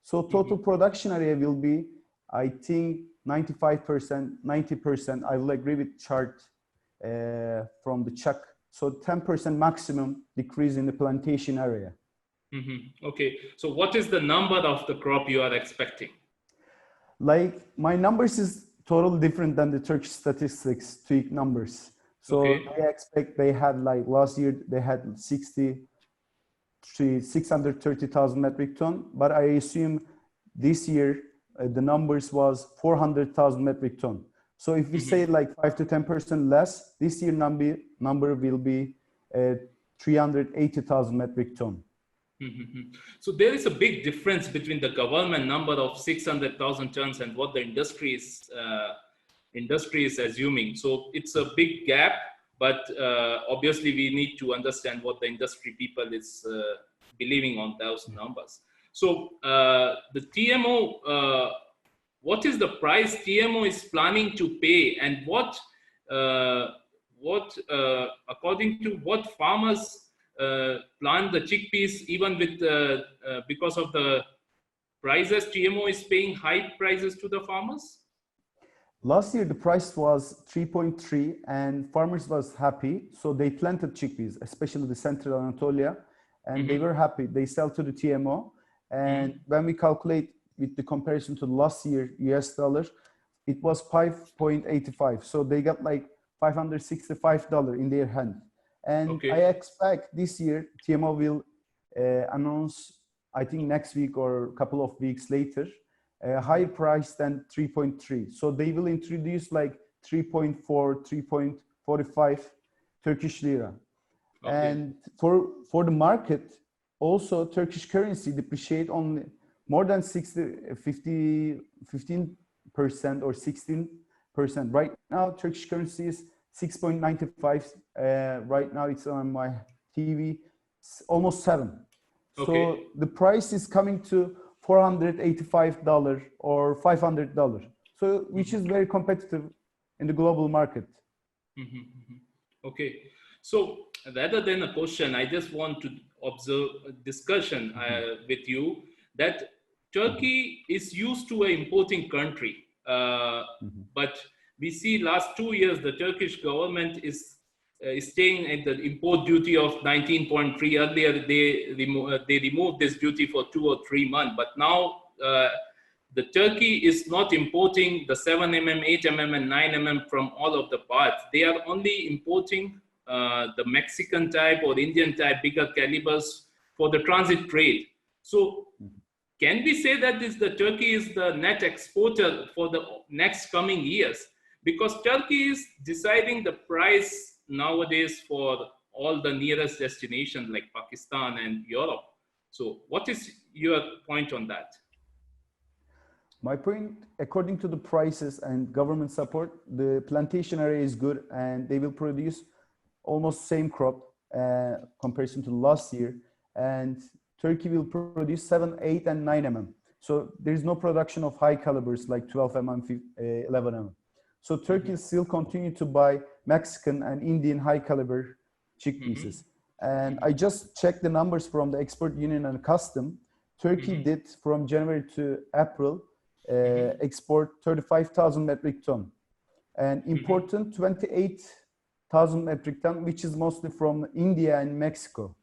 So total production area will be, I think, 95%, 90%. I will agree with chart from the Czech. So 10% maximum decrease in the plantation area. Okay, so what is the number of the crop you are expecting? Like, my numbers is totally different than the Turkish statistics tweak numbers. So I expect they had, like, last year they had 630,000 metric ton, but I assume this year the numbers was 400,000 metric ton. So if we say like 5 to 10% less, this year number will be 380,000 metric ton. So there is a big difference between the government number of 600,000 tons and what the industry is assuming. So it's a big gap, but obviously we need to understand what the industry people is believing on those numbers. So the TMO, what is the price TMO is planning to pay, and what according to what farmers plant the chickpeas, even with because of the prices, TMO is paying high prices to the farmers? Last year, the price was 3.3 and farmers was happy. So they planted chickpeas, especially the Central Anatolia, and they were happy. They sell to the TMO. And when we calculate with the comparison to last year US dollar, it was 5.85. So they got like $565 in their hand. And I expect this year TMO will announce, I think next week or a couple of weeks later, a higher price than 3.3. So they will introduce like 3.4, 3.45 Turkish lira. And for the market, also Turkish currency depreciate only more than 15% or 16%. Right now, Turkish currency is 6.95. Right now, it's on my TV, almost 7. So the price is coming to $485 or $500. So which is very competitive in the global market. Okay. So rather than a question, I just want to observe a discussion with you that Turkey is used to an importing country, but we see last 2 years the Turkish government is staying at the import duty of 19.3. Earlier they removed this duty for 2 or 3 months, but now the Turkey is not importing the 7mm, 8mm and 9mm from all of the parts. They are only importing the Mexican type or Indian type bigger calibers for the transit trade. So can we say that the Turkey is the net exporter for the next coming years? Because Turkey is deciding the price nowadays for all the nearest destinations like Pakistan and Europe. So what is your point on that? My point, according to the prices and government support, the plantation area is good and they will produce almost same crop comparison to last year. And Turkey will produce 7, 8 and 9 mm. So there's no production of high calibers like 12 mm, 11 mm. So Turkey still continue to buy Mexican and Indian high caliber chickpeas. And I just checked the numbers from the Export Union and Custom. Turkey did from January to April export 35,000 metric ton and important 28,000 metric ton, which is mostly from India and Mexico.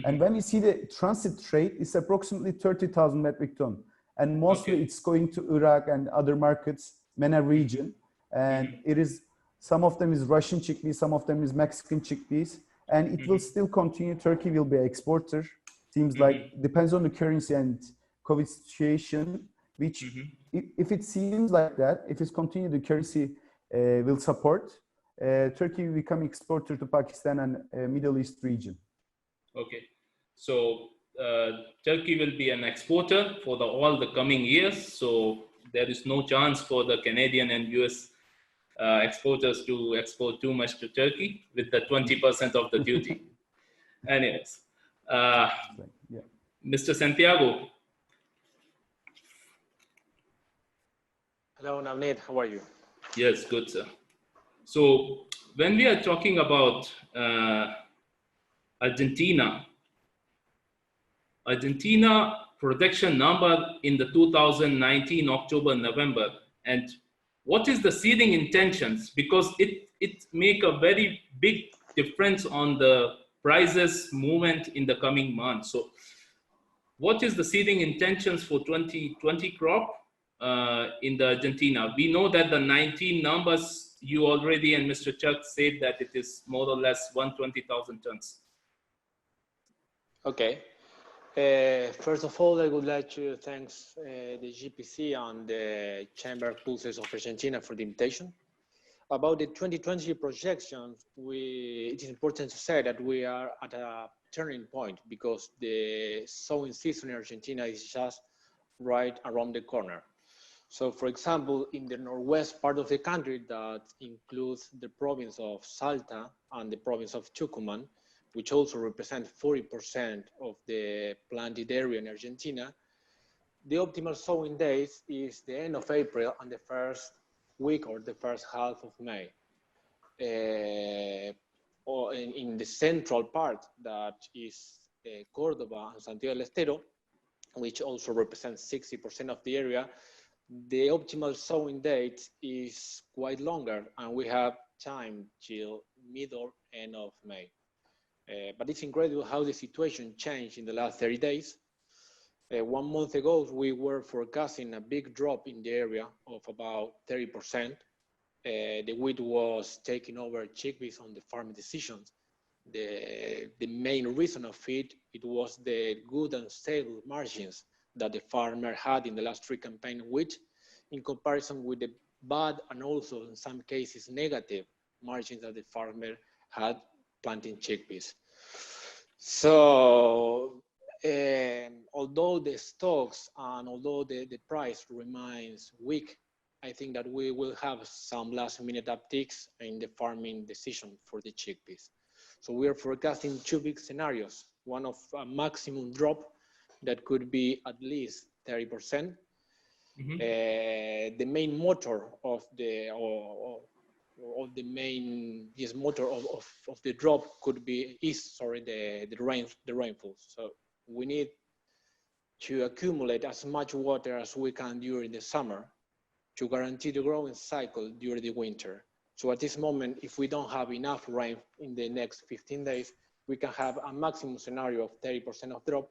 And when we see the transit trade, it's approximately 30,000 metric ton. And mostly it's going to Iraq and other markets, MENA region. And it is, some of them is Russian chickpeas, some of them is Mexican chickpeas. And it will still continue. Turkey will be an exporter. Seems like, depends on the currency and COVID situation, which if it seems like that, if it's continued, the currency will support, Turkey will become exporter to Pakistan and Middle East region. Okay, so Turkey will be an exporter for all the coming years. So there is no chance for the Canadian and US exporters to export too much to Turkey with the 20% of the duty. Anyways, Mr. Santiago. Hello, Navneet, how are you? Yes, good, sir. So when we are talking about Argentina production number in the 2019 October, November, and what is the seeding intentions? Because it make a very big difference on the prices movement in the coming months. So what is the seeding intentions for 2020 crop in the Argentina? We know that the 19 numbers you already and Mr. Chuck said that it is more or less 120,000 tons. Okay. First of all, I would like to thank the GPC and the Chamber of Pulses of Argentina for the invitation. About the 2020 projections, it is important to say that we are at a turning point because the sowing season in Argentina is just right around the corner. So for example, in the northwest part of the country that includes the province of Salta and the province of Tucumán, which also represent 40% of the planted area in Argentina, the optimal sowing days is the end of April and the first week or the first half of May. Or in the central part, that is Córdoba and Santiago del Estero, which also represents 60% of the area, the optimal sowing date is quite longer, and we have time till middle end of May. But it's incredible how the situation changed in the last 30 days. 1 month ago, we were forecasting a big drop in the area of about 30%. The wheat was taking over chickpeas on the farm decisions. The main reason of it was the good and stable margins that the farmer had in the last 3 campaigns, which in comparison with the bad and also in some cases negative margins that the farmer had planting chickpeas. So although the stocks and although the price remains weak, I think that we will have some last minute upticks in the farming decision for the chickpeas. So we are forecasting 2 big scenarios, one of a maximum drop that could be at least 30%. The main motor of the drop could be the rainfall. So we need to accumulate as much water as we can during the summer to guarantee the growing cycle during the winter. So at this moment, if we don't have enough rain in the next 15 days, we can have a maximum scenario of 30% of drop.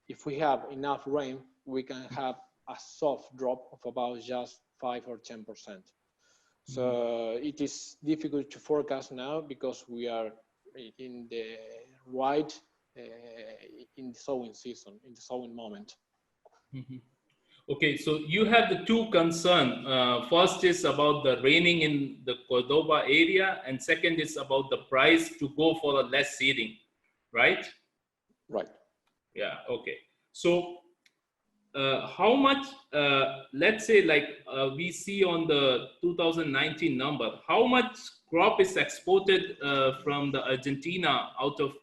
If we have enough rain, we can have a soft drop of about just 5 or 10%. So it is difficult to forecast now because we are in the in the sowing season, in the sowing moment. Okay, so you have the 2 concerns. First is about the raining in the Cordoba area, and second is about the price to go for a less seeding, right? Right. Yeah, okay. So how much, let's say like we see on the 2019 number, how much crop is exported from the Argentina out of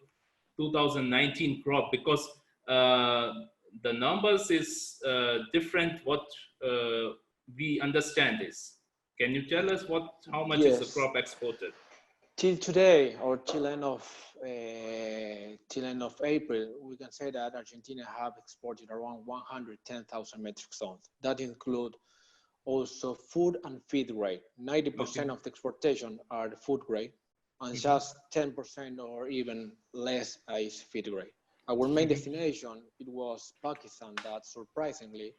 2019 crop? Because the numbers is different what we understand is. Can you tell us how much is the crop exported? Till today, or till end of April, we can say that Argentina have exported around 110,000 metric tons. That include also food and feed grade. 90% of the exportation are the food grade, and just 10% or even less is feed grade. Our main destination, it was Pakistan, that surprisingly,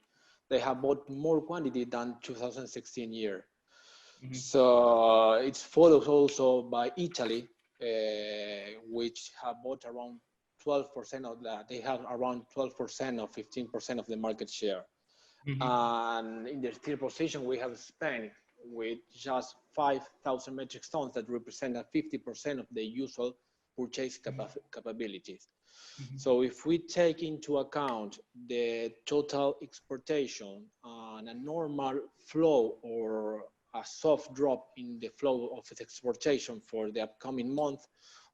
they have bought more quantity than 2016 year. So it's followed also by Italy, which have bought around 12% of that. They have around 12% or 15% of the market share. And in the third position, we have Spain with just 5,000 metric tons that represent 50% of the usual purchase capabilities. So if we take into account the total exportation and a normal flow or a soft drop in the flow of the exportation for the upcoming month,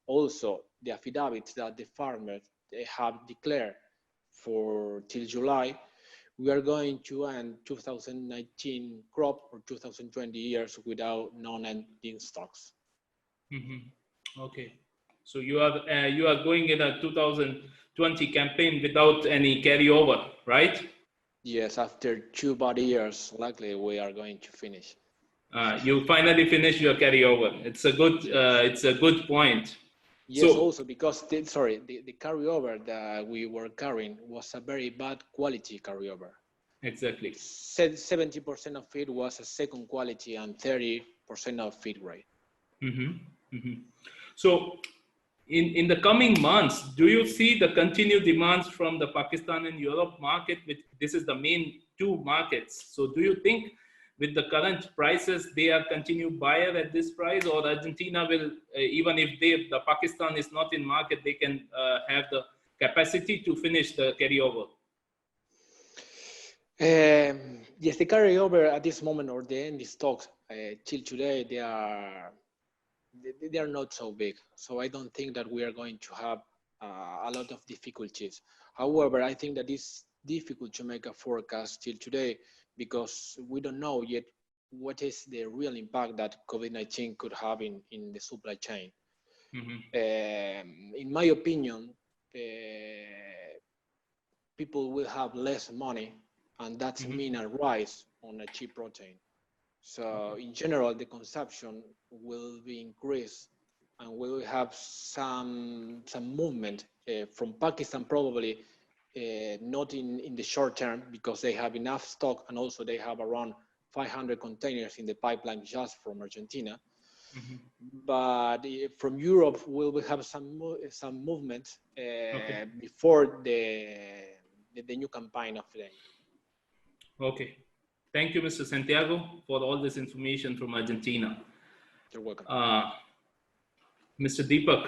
also the affidavits that the farmers have declared for till July, we are going to end 2019 crop or 2020 years without non-ending stocks. Okay. So you are going in a 2020 campaign without any carryover, right? Yes, after 2 bad years, likely we are going to finish. You finally finish your carryover. It's a good point. Yes, so, also because the carryover that we were carrying was a very bad quality carryover. Exactly. 70% of it was a second quality and 30% of feed grade. So in the coming months, do you see the continued demands from the Pakistan and Europe market? This is the main 2 markets. So do you think with the current prices, they are continued buyer at this price, or Argentina will, even if the Pakistan is not in market, they can have the capacity to finish the carryover? Yes, the carryover at this moment, or the end stocks till today, they are not so big. So I don't think that we are going to have a lot of difficulties. However, I think that it's difficult to make a forecast till today because we don't know yet what is the real impact that COVID-19 could have in the supply chain. In my opinion, people will have less money, and that's mean a rise on a cheap protein. So in general, the consumption will be increased, and we will have some movement from Pakistan, probably not in the short term because they have enough stock, and also they have around 500 containers in the pipeline just from Argentina. But from Europe, we will have some movement before the new campaign of the. Okay. Thank you, Mr. Santiago, for all this information from Argentina. You're welcome. Mr. Deepak,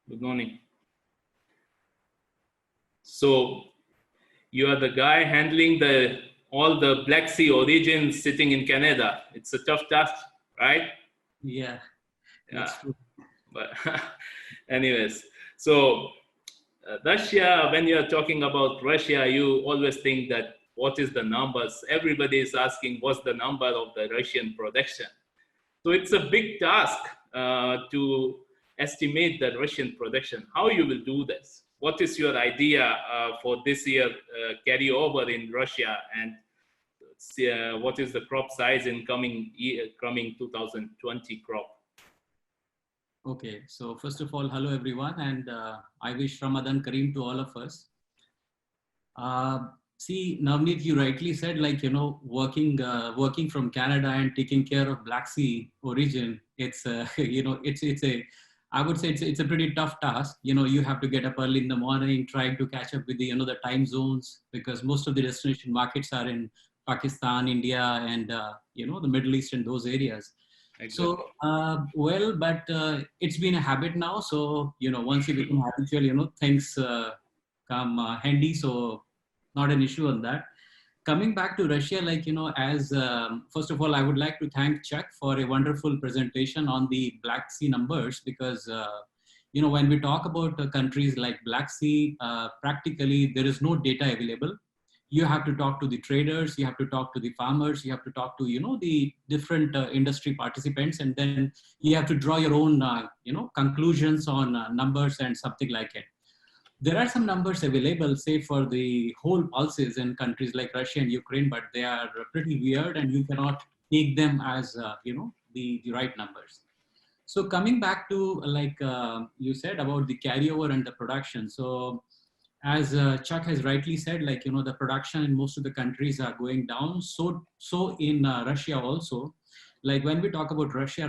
good morning. So you are the guy handling all the Black Sea origins sitting in Canada. It's a tough task, right? Yeah, that's true. But anyways, so Russia, when you're talking about Russia, you always think that what is the numbers? Everybody is asking what's the number of the Russian production. So it's a big task to estimate the Russian production. How you will do this? What is your idea for this year carryover in Russia, and what is the crop size in coming 2020 crop? Okay, so first of all, hello everyone, and I wish Ramadan Kareem to all of us. See, Navneet, you rightly said, like, you know, working from Canada and taking care of Black Sea origin, it's you know, I would say it's a pretty tough task. You know, you have to get up early in the morning, trying to catch up with the, you know, the time zones, because most of the destination markets are in Pakistan, India, and you know, the Middle East and those areas. Exactly. So, well, but it's been a habit now. So, you know, once you become habitual, you know, things come handy. So, not an issue on that. Coming back to Russia, like, you know, as first of all, I would like to thank Chuck for a wonderful presentation on the Black Sea numbers, because, you know, when we talk about countries like Black Sea, practically there is no data available. You have to talk to the traders, you have to talk to the farmers, you have to talk to, you know, the different industry participants, and then you have to draw your own, you know, conclusions on numbers and something like it. There are some numbers available, say, for the whole pulses in countries like Russia and Ukraine, but they are pretty weird, and you cannot take them as, you know, the right numbers. So coming back to, like you said about the carryover and the production. So as Chuck has rightly said, like, you know, the production in most of the countries are going down. So in Russia also, like when we talk about Russia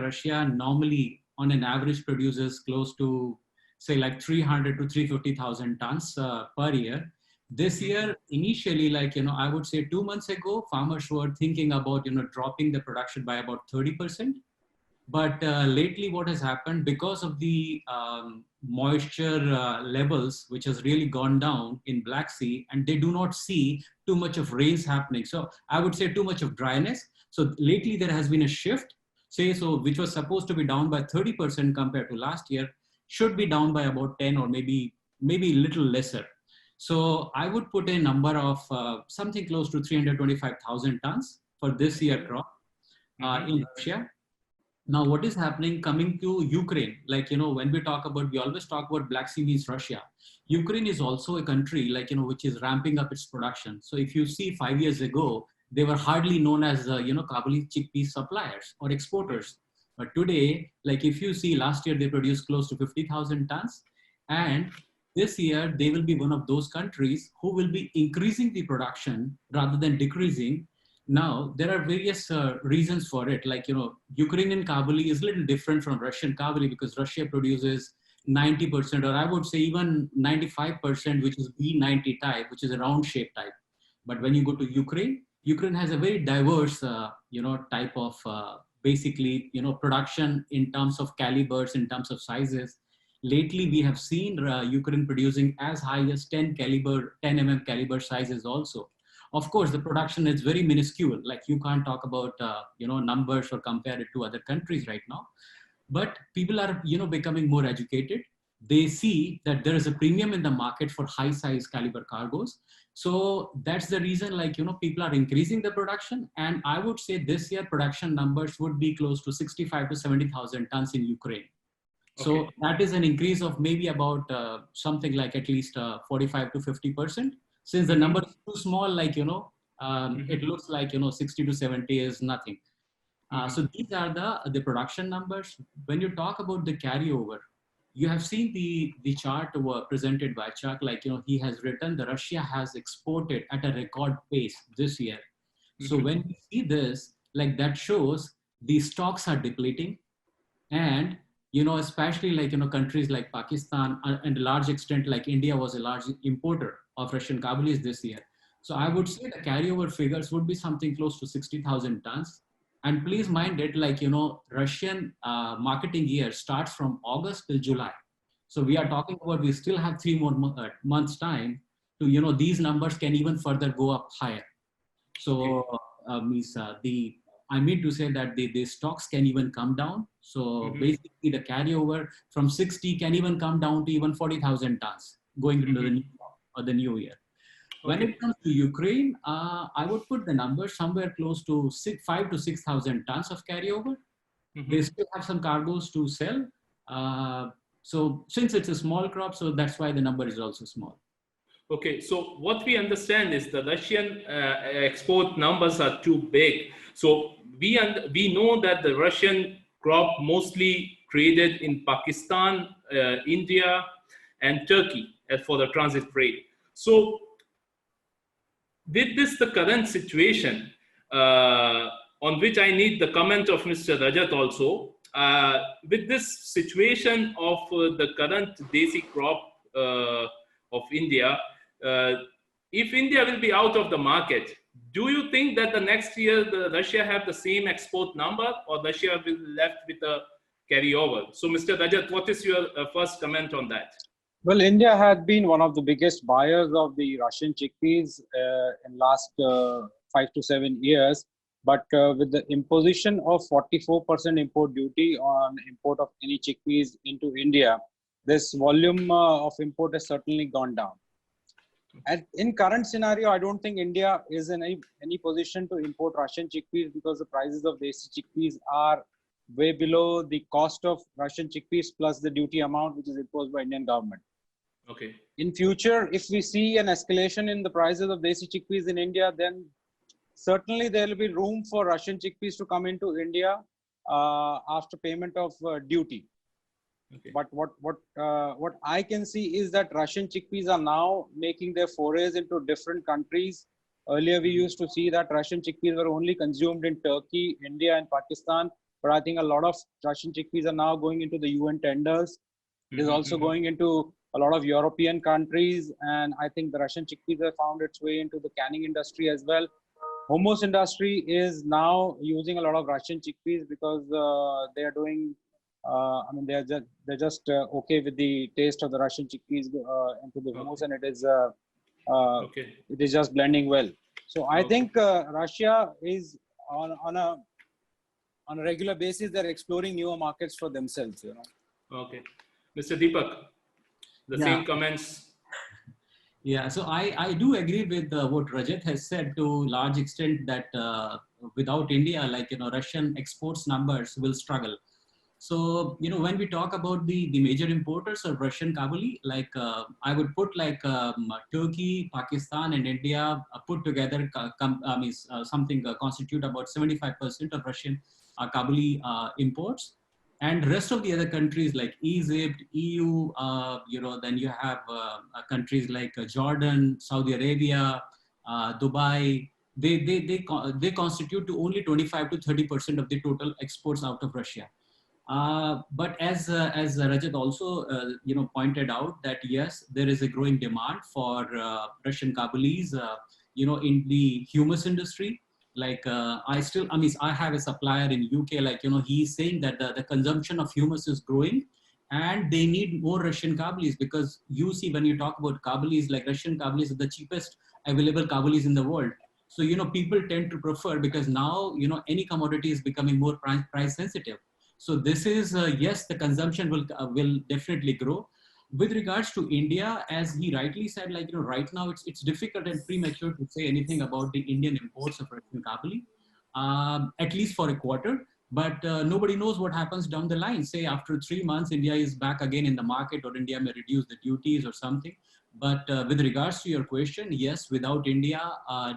normally on an average produces close to, say, like 300 to 350,000 tons per year. This year, initially, like, you know, I would say 2 months ago, farmers were thinking about, you know, dropping the production by about 30%. But lately what has happened, because of the moisture levels, which has really gone down in Black Sea, and they do not see too much of rains happening. So I would say too much of dryness. So lately there has been a shift, say, so which was supposed to be down by 30% compared to last year, should be down by about 10 or maybe a little lesser. So I would put a number of something close to 325,000 tons for this year crop in Russia. Now, what is happening coming to Ukraine? Like, you know, when we always talk about Black Sea means Russia. Ukraine is also a country, like, you know, which is ramping up its production. So if you see 5 years ago, they were hardly known as, you know, Kabuli chickpeas suppliers or exporters. But today, like if you see last year, they produced close to 50,000 tons. And this year, they will be one of those countries who will be increasing the production rather than decreasing. Now, there are various reasons for it. Like, you know, Ukrainian Kabuli is a little different from Russian Kabuli because Russia produces 90%, or I would say even 95%, which is B90 type, which is a round shape type. But when you go to Ukraine, Ukraine has a very diverse, type of basically, production in terms of calibers, in terms of sizes. Lately, we have seen Ukraine producing as high as 10 mm caliber sizes also. Of course, the production is very minuscule. Like you can't talk about, numbers or compare it to other countries right now. But people are, becoming more educated. They see that there is a premium in the market for high size caliber cargoes. So that's the reason, people are increasing the production. And I would say this year production numbers would be close to 65 to 70,000 tons in Ukraine. So that is an increase of maybe about something like at least 45 to 50%. Since the number is too small, it looks like, 60 to 70 is nothing. So these are the production numbers. When you talk about the carryover, you have seen the chart presented by Chuck, he has written that Russia has exported at a record pace this year. So when we see this, that shows the stocks are depleting, and, especially countries like Pakistan and a large extent like India was a large importer of Russian Kabulis this year. So I would say the carryover figures would be something close to 60,000 tons. And please mind it, Russian marketing year starts from August till July. So we are talking about, we still have 3 more months time to, these numbers can even further go up higher. So I mean to say that the stocks can even come down. So basically the carryover from 60 can even come down to even 40,000 tons going into the new year. When it comes to Ukraine, I would put the number somewhere close to 5 to 6,000 tons of carryover. They still have some cargoes to sell. So since it's a small crop, so that's why the number is also small. Okay, so what we understand is the Russian export numbers are too big. So we know that the Russian crop mostly traded in Pakistan, India, and Turkey for the transit freight. So with this, the current situation, on which I need the comment of Mr. Rajat also, with this situation of the current desi crop of India, if India will be out of the market, do you think that the next year Russia have the same export number, or Russia will be left with a carryover? So Mr. Rajat, what is your first comment on that? Well, India had been one of the biggest buyers of the Russian chickpeas in last 5 to 7 years. But with the imposition of 44% import duty on import of any chickpeas into India, this volume of import has certainly gone down. And in current scenario, I don't think India is in any position to import Russian chickpeas, because the prices of desi chickpeas are way below the cost of Russian chickpeas plus the duty amount which is imposed by Indian government. Okay. In future, if we see an escalation in the prices of desi chickpeas in India, then certainly there will be room for Russian chickpeas to come into India after payment of duty. Okay. But what I can see is that Russian chickpeas are now making their forays into different countries. Earlier, we used to see that Russian chickpeas were only consumed in Turkey, India, and Pakistan. But I think a lot of Russian chickpeas are now going into the UN tenders. It is also going into a lot of European countries. And I think the Russian chickpeas have found its way into the canning industry as well. Hummus industry is now using a lot of Russian chickpeas because they are doing, they're just okay with the taste of the Russian chickpeas into the hummus, and it is just blending well. So I think Russia is on a regular basis, they're exploring newer markets for themselves, Okay. Mr. Deepak, the same comments? Yeah, so I do agree with what Rajat has said to large extent, that without India, Russian exports numbers will struggle. So, when we talk about the major importers of Russian Kabuli, I would put Turkey, Pakistan, and India put together, something constitute about 75% of Russian Kabuli imports. And rest of the other countries like Egypt, EU, then you have countries like Jordan, Saudi Arabia, Dubai. They constitute to only 25 to 30% of the total exports out of Russia. But as Rajat also pointed out, that yes, there is a growing demand for Russian Kabulis in the humus industry. Like I have a supplier in UK, like, he's saying that the consumption of humus is growing and they need more Russian Kabulis, because you see, when you talk about Kabulis, like Russian Kabulis are the cheapest available Kabulis in the world. So, people tend to prefer, because now, any commodity is becoming more price sensitive. So this is, yes, the consumption will definitely grow. With regards to India, as he rightly said, like, right now it's difficult and premature to say anything about the Indian imports of Russian Kabuli, at least for a quarter. But nobody knows what happens down the line. Say after 3 months, India is back again in the market, or India may reduce the duties or something. But with regards to your question, yes, without India,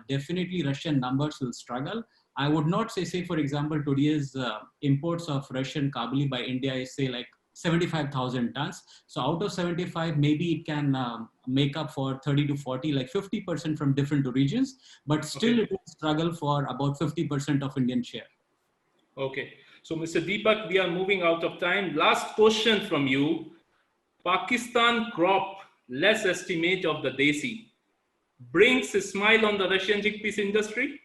definitely Russian numbers will struggle. I would not say for example, today's imports of Russian Kabuli by India is, say, like 75,000 tons. So out of 75, maybe it can make up for 30 to 40, like 50% from different regions, but still it will struggle for about 50% of Indian share. Okay. So Mr. Deepak, we are moving out of time. Last question from you. Pakistan crop less estimate of the Desi brings a smile on the Russian chickpeas industry?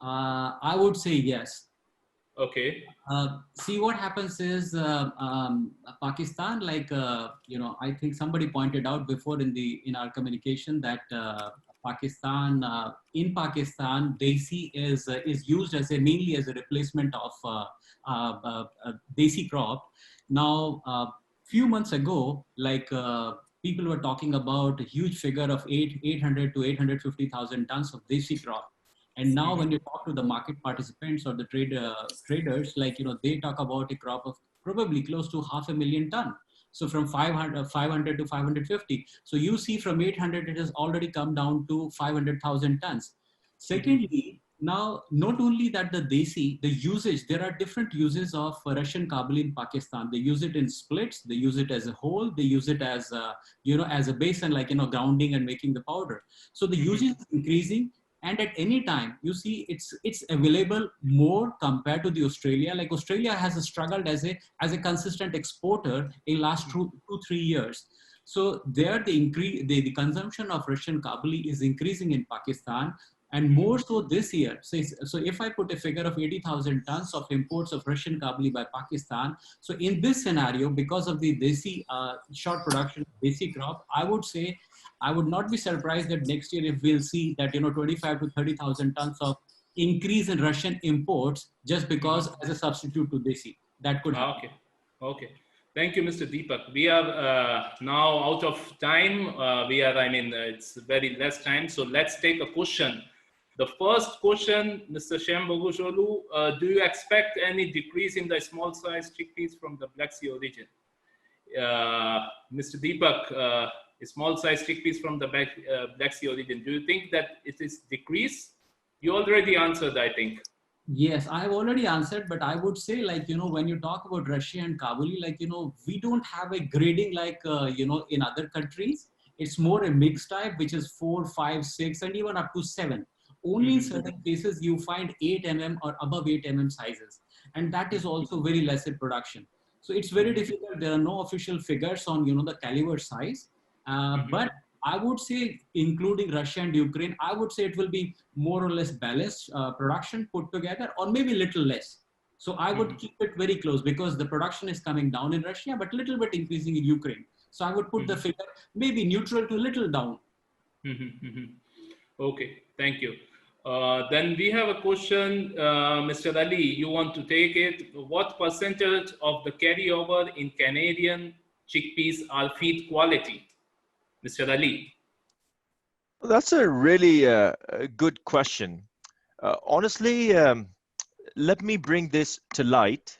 I would say yes. Okay. See, what happens is Pakistan, like, I think somebody pointed out before in our communication that in Pakistan, Desi is used as mainly as a replacement of Desi crop. Now, few months ago, like, people were talking about a huge figure of 800 to 850,000 tons of Desi crop. And now when you talk to the market participants or the traders, like, they talk about a crop of probably close to 500,000 tons. So from 500 to 550. So you see from 800, it has already come down to 500,000 tons. Secondly, now, not only that the Desi, the usage, there are different uses of Russian Kabuli in Pakistan. They use it in splits, they use it as a whole, they use it as, as a base and, like, grounding and making the powder. So the usage is increasing. And at any time, you see, it's available more compared to the Australia. Like, Australia has struggled as a consistent exporter in last 2-3 years. So there, the consumption of Russian Kabuli is increasing in Pakistan, and more so this year. So if I put a figure of 80,000 tons of imports of Russian Kabuli by Pakistan, so in this scenario, because of the Desi short production, Desi crop, I would say, I would not be surprised that next year if we'll see that 25 to 30,000 tons of increase in Russian imports just because as a substitute to Desi. That could happen. Okay. Thank you, Mr. Deepak. We are now out of time. It's very less time. So let's take a question. The first question, Mr. Shem Bogusholu, do you expect any decrease in the small size chickpeas from the Black Sea origin? Mr. Deepak, small size chickpeas from the Black Sea origin, do you think that it is decrease? You already answered, I think. Yes, I have already answered, but I would say, like, when you talk about Russia and Kabuli, like, we don't have a grading like, in other countries. It's more a mixed type, which is 4, 5, 6, and even up to 7. Only in certain cases you find 8 mm or above 8 mm sizes. And that is also very less in production. So it's very difficult. There are no official figures on, the caliber size. But I would say, including Russia and Ukraine, I would say it will be more or less balanced production put together, or maybe a little less. So I would keep it very close, because the production is coming down in Russia, but little bit increasing in Ukraine. So I would put the figure maybe neutral to little down. Okay, thank you. Then we have a question, Mr. Ali, you want to take it. What percentage of the carryover in Canadian chickpeas are feed quality? Mr. Ali. That's a really good question. Honestly, let me bring this to light.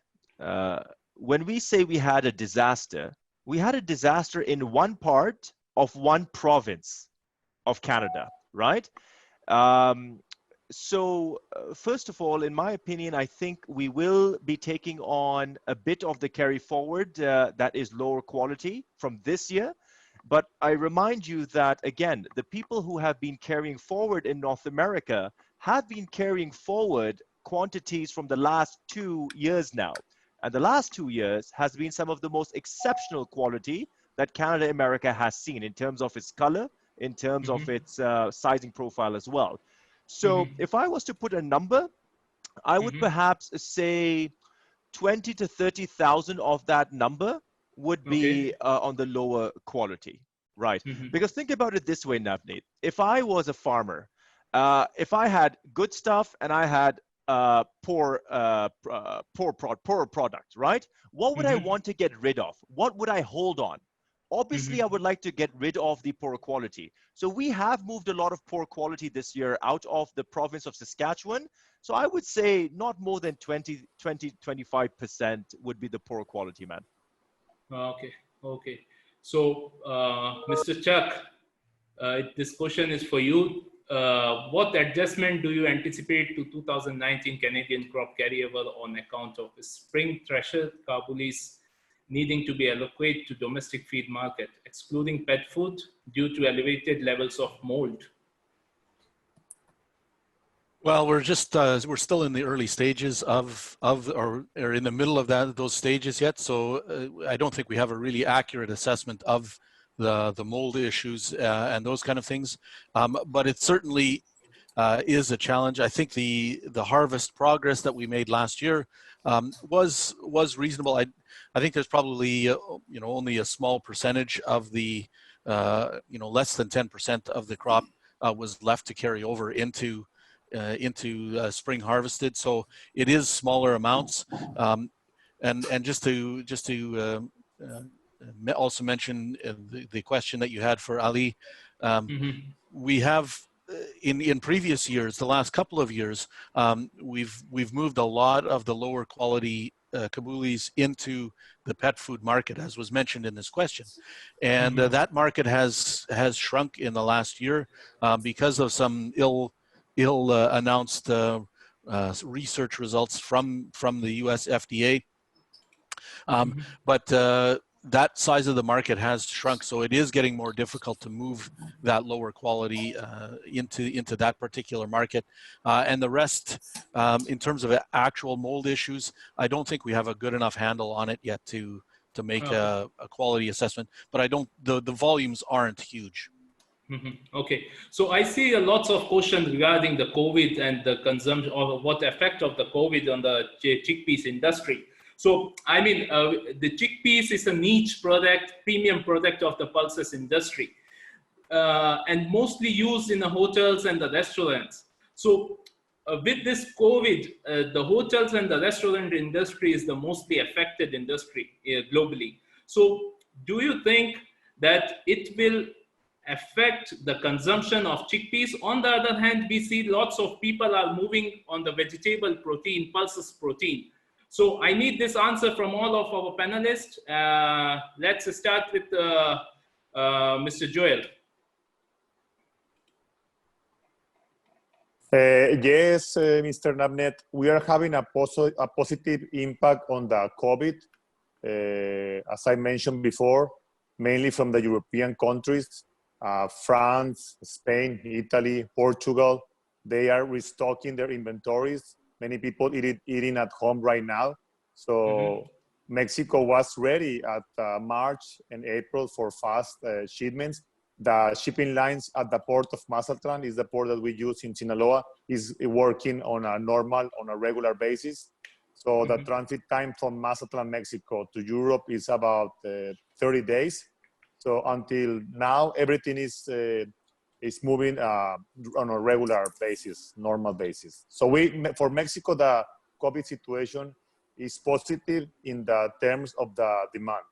When we say we had a disaster in one part of one province of Canada, right? So first of all, in my opinion, I think we will be taking on a bit of the carry forward that is lower quality from this year. But I remind you that, again, the people who have been carrying forward in North America have been carrying forward quantities from the last 2 years now. And the last 2 years has been some of the most exceptional quality that Canada America has seen in terms of its color, in terms of its sizing profile as well. So if I was to put a number, I would perhaps say 20 to 30,000 of that number would be on the lower quality, right? Because think about it this way, Navneet. If I was a farmer, if I had good stuff and I had poor product, right? What would I want to get rid of? What would I hold on? Obviously, I would like to get rid of the poor quality. So we have moved a lot of poor quality this year out of the province of Saskatchewan. So I would say not more than 25% would be the poor quality, man. Okay. So, Mr. Chuck, this question is for you. What adjustment do you anticipate to 2019 Canadian crop carryover on account of the spring thresher Kabulis needing to be allocated to domestic feed market, excluding pet food due to elevated levels of mold? Well, we're still in the early stages or in the middle of those stages yet. So I don't think we have a really accurate assessment of the mold issues and those kind of things. But it certainly is a challenge. I think the harvest progress that we made last year was reasonable. I think there's probably only a small percentage of the less than 10% of the crop was left to carry over into spring harvested. So it is smaller amounts. And just to also mention the question that you had for Ali, we have in previous years, the last couple of years, we've moved a lot of the lower quality Kabulis into the pet food market, as was mentioned in this question, and that market has shrunk in the last year because of some ill announced research results from the US FDA. But that size of the market has shrunk, so it is getting more difficult to move that lower quality into that particular market. And the rest, in terms of actual mold issues, I don't think we have a good enough handle on it yet to make a quality assessment. But the volumes aren't huge. Okay, so I see lots of questions regarding the COVID and the consumption, or what effect of the COVID on the chickpeas industry. So, I mean, the chickpeas is a niche product, premium product of the pulses industry, and mostly used in the hotels and the restaurants. So, with this COVID, the hotels and the restaurant industry is the mostly affected industry globally. So, do you think that it will affect the consumption of chickpeas? On the other hand, we see lots of people are moving on the vegetable protein, pulses protein. So I need this answer from all of our panelists. Let's start with Mr. Joel. Yes, Mr. Navneet, we are having a positive impact on the COVID, as I mentioned before, mainly from the European countries, France, Spain, Italy, Portugal. They are restocking their inventories. Many people eating at home right now. So Mexico was ready at March and April for fast shipments. The shipping lines at the port of Mazatlan, is the port that we use in Sinaloa, is working on a regular basis. So the transit time from Mazatlan, Mexico to Europe is about 30 days. So until now, everything is moving on a regular basis, normal basis. So for Mexico, the COVID situation is positive in the terms of the demand.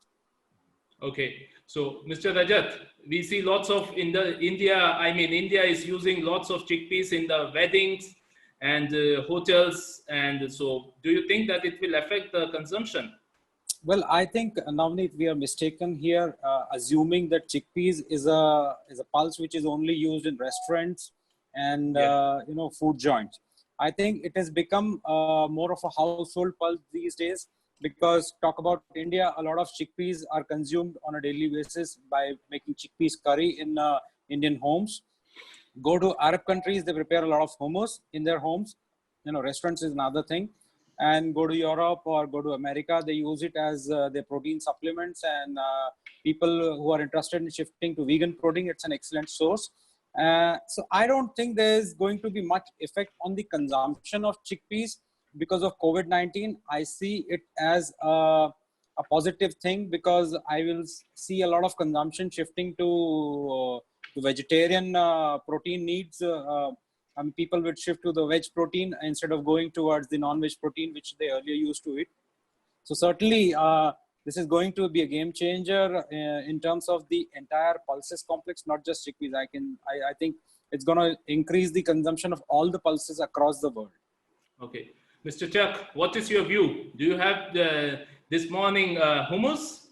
Okay, so Mr. Rajat, we see lots of India is using lots of chickpeas in the weddings and hotels. And so do you think that it will affect the consumption? Well, I think, Navneet, we are mistaken here, assuming that chickpeas is a pulse which is only used in restaurants and food joints. I think it has become more of a household pulse these days, because talk about India, a lot of chickpeas are consumed on a daily basis by making chickpeas curry in Indian homes. Go to Arab countries, they prepare a lot of hummus in their homes. Restaurants is another thing. and go to Europe or go to America. They use it as their protein supplements, and people who are interested in shifting to vegan protein, it's an excellent source. So I don't think there's going to be much effect on the consumption of chickpeas because of COVID-19. I see it as a positive thing, because I will see a lot of consumption shifting to vegetarian protein needs. People would shift to the veg protein instead of going towards the non-veg protein, which they earlier used to eat. So certainly, this is going to be a game changer in terms of the entire pulses complex, not just chickpeas. I think it's going to increase the consumption of all the pulses across the world. Okay. Mr. Chuck, what is your view? Do you have this morning hummus?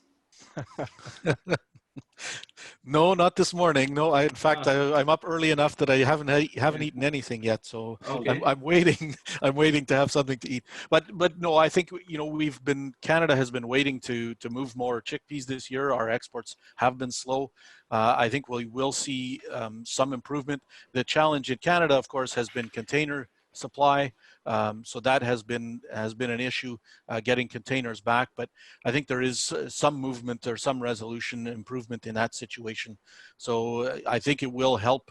No, not this morning. No, in fact, I'm up early enough that I haven't eaten anything yet. So Okay. I'm waiting. I'm waiting to have something to eat. But no, I think Canada has been waiting to move more chickpeas this year. Our exports have been slow. I think we will see some improvement. The challenge in Canada, of course, has been container supply. So that has been an issue, getting containers back. But I think there is some movement or some resolution improvement in that situation. So I think it will help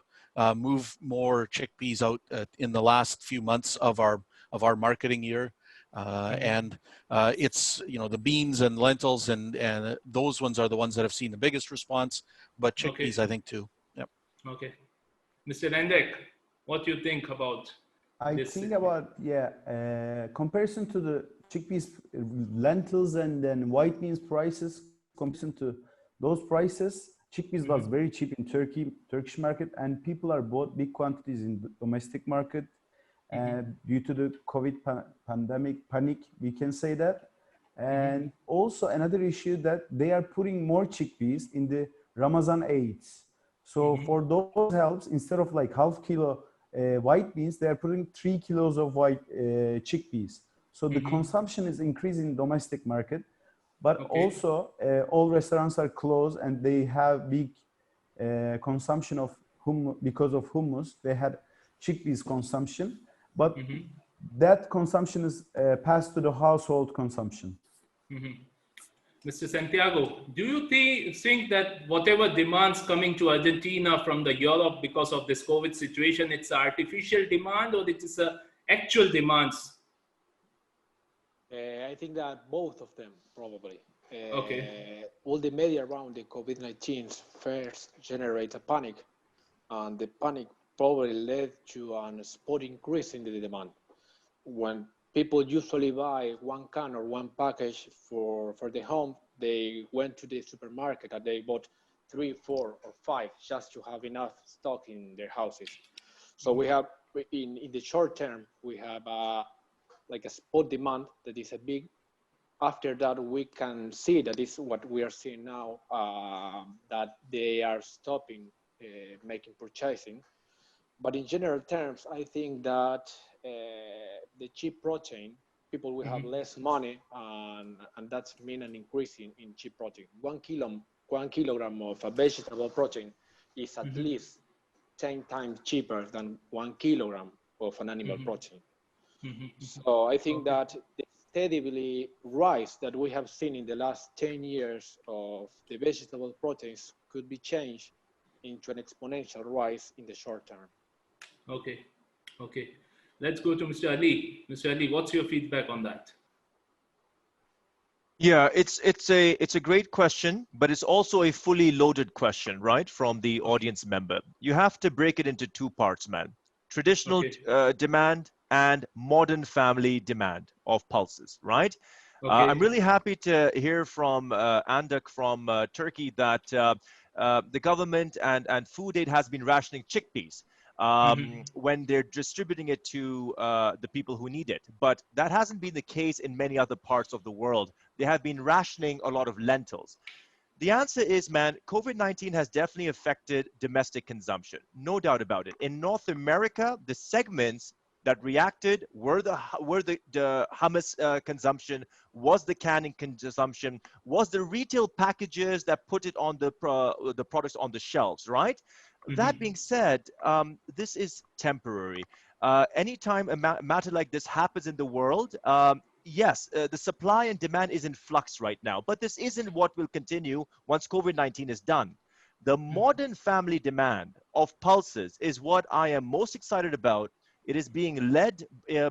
move more chickpeas out in the last few months of our marketing year. And it's, the beans and lentils and those ones are the ones that have seen the biggest response, but chickpeas, Okay. I think too. Yep. Okay. Mr. Andac, what do you think about I this? think about, comparison to the chickpeas, lentils, and then white beans prices, comparison to those prices, chickpeas was very cheap in Turkish market, and people are bought big quantities in the domestic market. And due to the COVID pandemic panic, we can say that. And also another issue that they are putting more chickpeas in the Ramazan aids. So for those helps, instead of like half kilo white beans, they are putting 3 kilos of white chickpeas. So the consumption is increasing in domestic market, but also all restaurants are closed and they have big consumption of hummus. Because of hummus, they had chickpeas consumption, but that consumption is passed to the household consumption. Mr. Santiago, do you think that whatever demands coming to Argentina from the Europe because of this COVID situation, it's artificial demand or it is actual demands? I think that both of them, probably. Okay. All the media around the COVID-19 first generate a panic, and the panic probably led to a spot increase in the demand. When people usually buy one can or one package for the home, they went to the supermarket and they bought 3, 4, or 5 just to have enough stock in their houses. So we have, in the short term, we have like a spot demand that is a big. After that, we can see that is what we are seeing now, that they are stopping making purchasing. But in general terms, I think that the cheap protein, people will have less money, and that's mean an increase in cheap protein. 1 kilogram of a vegetable protein is at least 10 times cheaper than 1 kilogram of an animal protein. So I think that the steadily rise that we have seen in the last 10 years of the vegetable proteins could be changed into an exponential rise in the short term. Okay. Let's go to Mr. Ali. Mr. Ali, what's your feedback on that? Yeah, it's a great question, but it's also a fully loaded question, right, from the audience member. You have to break it into 2 parts, man. Traditional demand and modern family demand of pulses, right? I'm really happy to hear from Andac from Turkey that the government and food aid has been rationing chickpeas when they're distributing it to the people who need it. But that hasn't been the case in many other parts of the world. They have been rationing a lot of lentils. The answer is, man, COVID-19 has definitely affected domestic consumption. No doubt about it. In North America, the segments that reacted were the hummus consumption, was the canning consumption, was the retail packages that put it on the products on the shelves, right? That being said, this is temporary. anytime a matter like this happens in the world, yes, the supply and demand is in flux right now, but this isn't what will continue once COVID-19 is done. The modern family demand of pulses is what I am most excited about. It is being led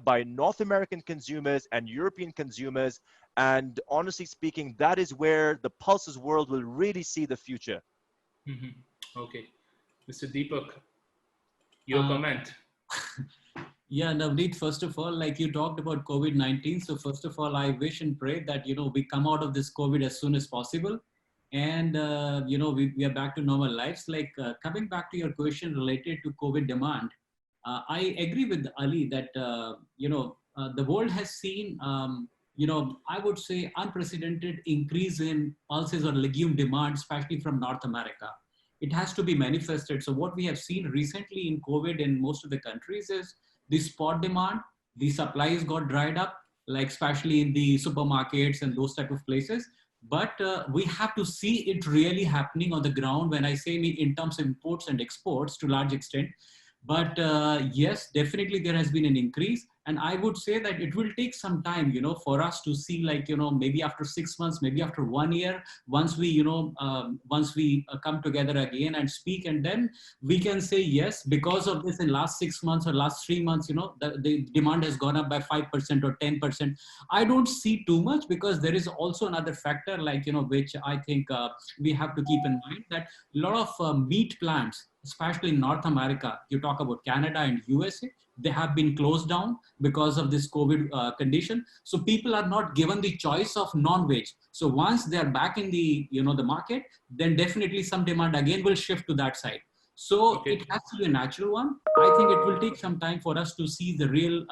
by North American consumers and European consumers. And honestly speaking, that is where the pulses world will really see the future. Okay. Mr. Deepak, your comment. Yeah, Navneet, first of all, like you talked about COVID-19. So first of all, I wish and pray that, we come out of this COVID as soon as possible. And, we are back to normal lives. Like coming back to your question related to COVID demand, I agree with Ali that, the world has seen, I would say unprecedented increase in pulses or legume demand, especially from North America. It has to be manifested. So what we have seen recently in COVID in most of the countries is the spot demand, the supplies got dried up, like especially in the supermarkets and those type of places. But we have to see it really happening on the ground when I say in terms of imports and exports to large extent. But yes, definitely there has been an increase. And I would say that it will take some time, for us to see like, maybe after 6 months, maybe after 1 year, once we, come together again and speak, and then we can say, yes, because of this in last 6 months or last 3 months, the demand has gone up by 5% or 10%. I don't see too much, because there is also another factor, like, which I think we have to keep in mind, that a lot of meat plants, especially in North America, you talk about Canada and USA, they have been closed down because of this COVID condition. So people are not given the choice of non-veg. So once they're back in the, the market, then definitely some demand again will shift to that side. So it has to be a natural one. I think it will take some time for us to see the real,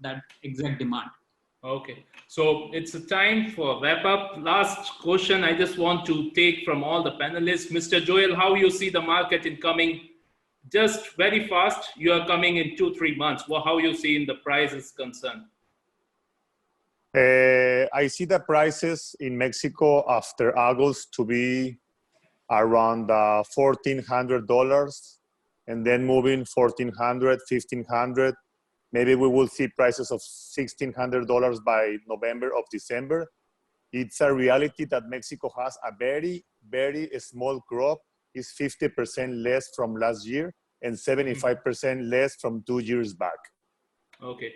that exact demand. Okay, so it's a time for wrap up. Last question I just want to take from all the panelists. Mr. Joel, how you see the market in coming, just very fast, you are coming in 2-3 months. Well, how you see in the price is concerned? I see the prices in Mexico after August to be around $1,400, and then moving $1,400, $1,500. Maybe we will see prices of $1,600 by November or December. It's a reality that Mexico has a very, very small crop. It's 50% less from last year and 75% less from 2 years back. Okay.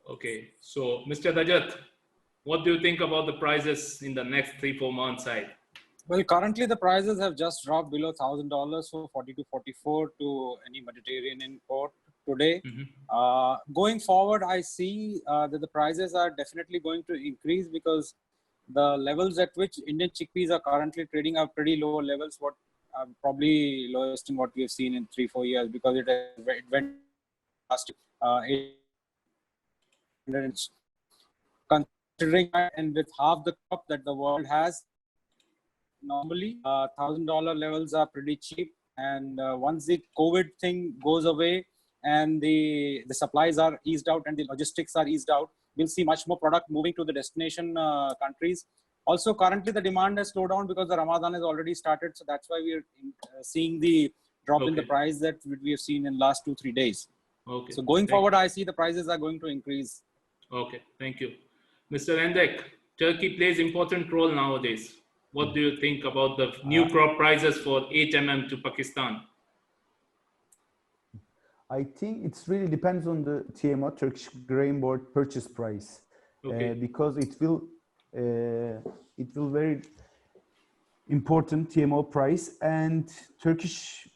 Okay. So, Mr. Rajat, what do you think about the prices in the next 3-4 months side? Well, currently the prices have just dropped below $1,000, so 40 to 44 to any Mediterranean import today. Going forward, I see that the prices are definitely going to increase, because the levels at which Indian chickpeas are currently trading are pretty low levels, what probably lowest in what we have seen in 3-4 years, because it went past 800. Considering and with half the crop that the world has, normally $1,000 levels are pretty cheap. And once the COVID thing goes away and the supplies are eased out and the logistics are eased out, we'll see much more product moving to the destination countries. Also, currently the demand has slowed down because the Ramadan has already started. So that's why we're seeing the drop in the price that we have seen in last 2-3 days. Okay. So going forward, I see the prices are going to increase. Okay, thank you. Mr. Andac, Turkey plays important role nowadays. What do you think about the new crop prices for 8 mm to Pakistan? I think it really depends on the TMO, Turkish Grain Board purchase price, because it will very important TMO price, and Turkish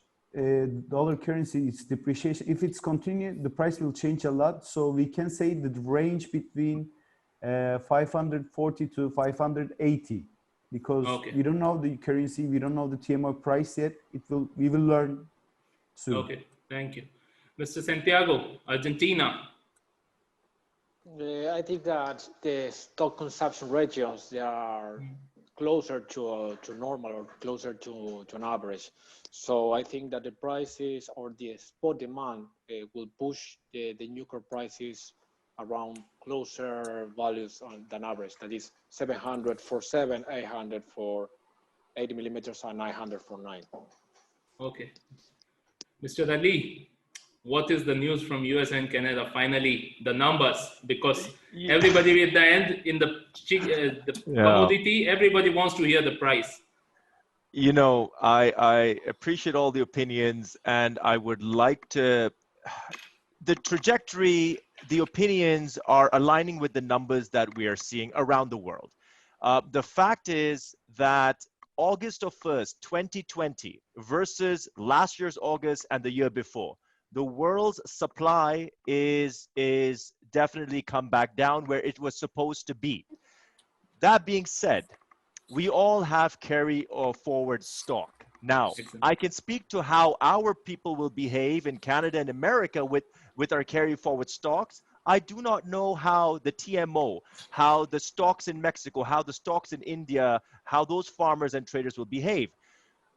dollar currency is depreciation. If it's continued, the price will change a lot. So we can say the range between 540 to 580, because we don't know the currency, we don't know the TMO price yet. We will learn soon. Okay, thank you. Mr. Santiago, Argentina. I think that the stock consumption ratios, they are closer to normal or closer to an average. So I think that the prices or the spot demand will push the new crop prices around closer values than average. That is 700 for 7, 800 for 80 millimeters, and 900 for 9. Okay. Mr. Ali, what is the news from US and Canada? Finally, the numbers, because everybody at the end in the commodity, everybody wants to hear the price. You know, I appreciate all the opinions, and I would like to, the trajectory, the opinions are aligning with the numbers that we are seeing around the world. The fact is that August 1st, 2020 versus last year's August and the year before, the world's supply is definitely come back down where it was supposed to be. That being said, we all have carry or forward stock. Now, I can speak to how our people will behave in Canada and America with our carry forward stocks. I do not know how the TMO, how the stocks in Mexico, how the stocks in India, how those farmers and traders will behave.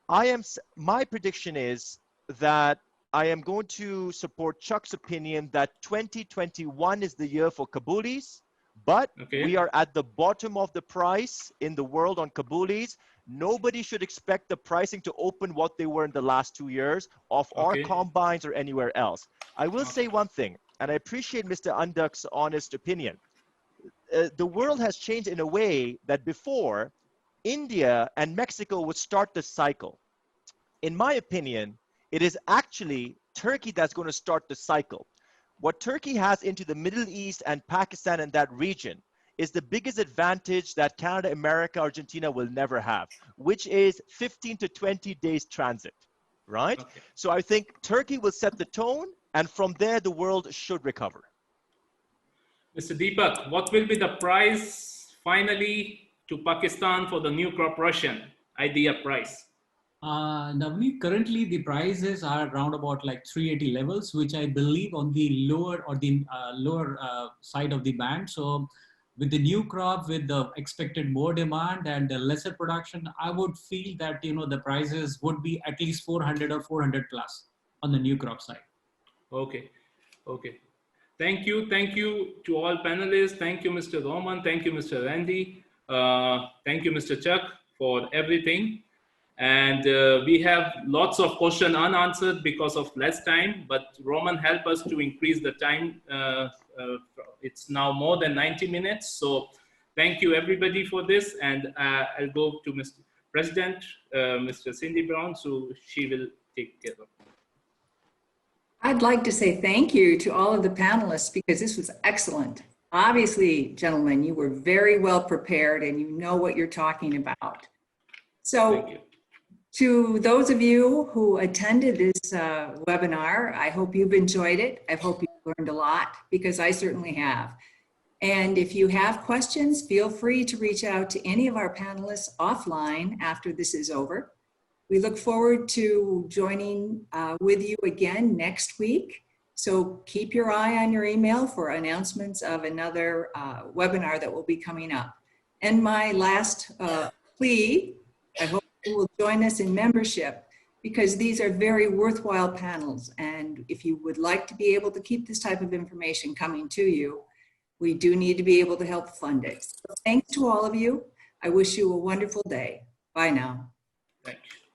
My prediction is that I am going to support Chuck's opinion that 2021 is the year for Kabulis, but we are at the bottom of the price in the world on Kabulis. Nobody should expect the pricing to open what they were in the last 2 years of our combines or anywhere else. I will say one thing, and I appreciate Mr. Andac's honest opinion. The world has changed in a way that before, India and Mexico would start the cycle. In my opinion, it is actually Turkey that's going to start the cycle. What Turkey has into the Middle East and Pakistan and that region is the biggest advantage that Canada, America, Argentina will never have, which is 15 to 20 days transit, right? So I think Turkey will set the tone, and from there, the world should recover. Mr. Deepak, what will be the price finally to Pakistan for the new crop Russian idea price? Navneet, currently the prices are around about like 380 levels, which I believe on the lower or the lower side of the band. So with the new crop, with the expected more demand and the lesser production, I would feel that, you know, the prices would be at least 400 or 400 plus on the new crop side. Okay. Thank you to all panelists. Thank you, Mr. Roman. Thank you, Mr. Randy. Thank you, Mr. Chuck, for everything. And we have lots of questions unanswered because of less time, but Roman helped us to increase the time. It's now more than 90 minutes. So thank you everybody for this. And I'll go to Mr. President, Mr. Cindy Brown, so she will take care of it. I'd like to say thank you to all of the panelists because this was excellent. Obviously, gentlemen, you were very well prepared and you know what you're talking about. So to those of you who attended this webinar, I hope you've enjoyed it. I hope you've learned a lot because I certainly have. And if you have questions, feel free to reach out to any of our panelists offline after this is over. We look forward to joining with you again next week. So keep your eye on your email for announcements of another webinar that will be coming up. And my last plea, I hope you will join us in membership because these are very worthwhile panels. And if you would like to be able to keep this type of information coming to you, we do need to be able to help fund it. So thanks to all of you. I wish you a wonderful day. Bye now. Thank you.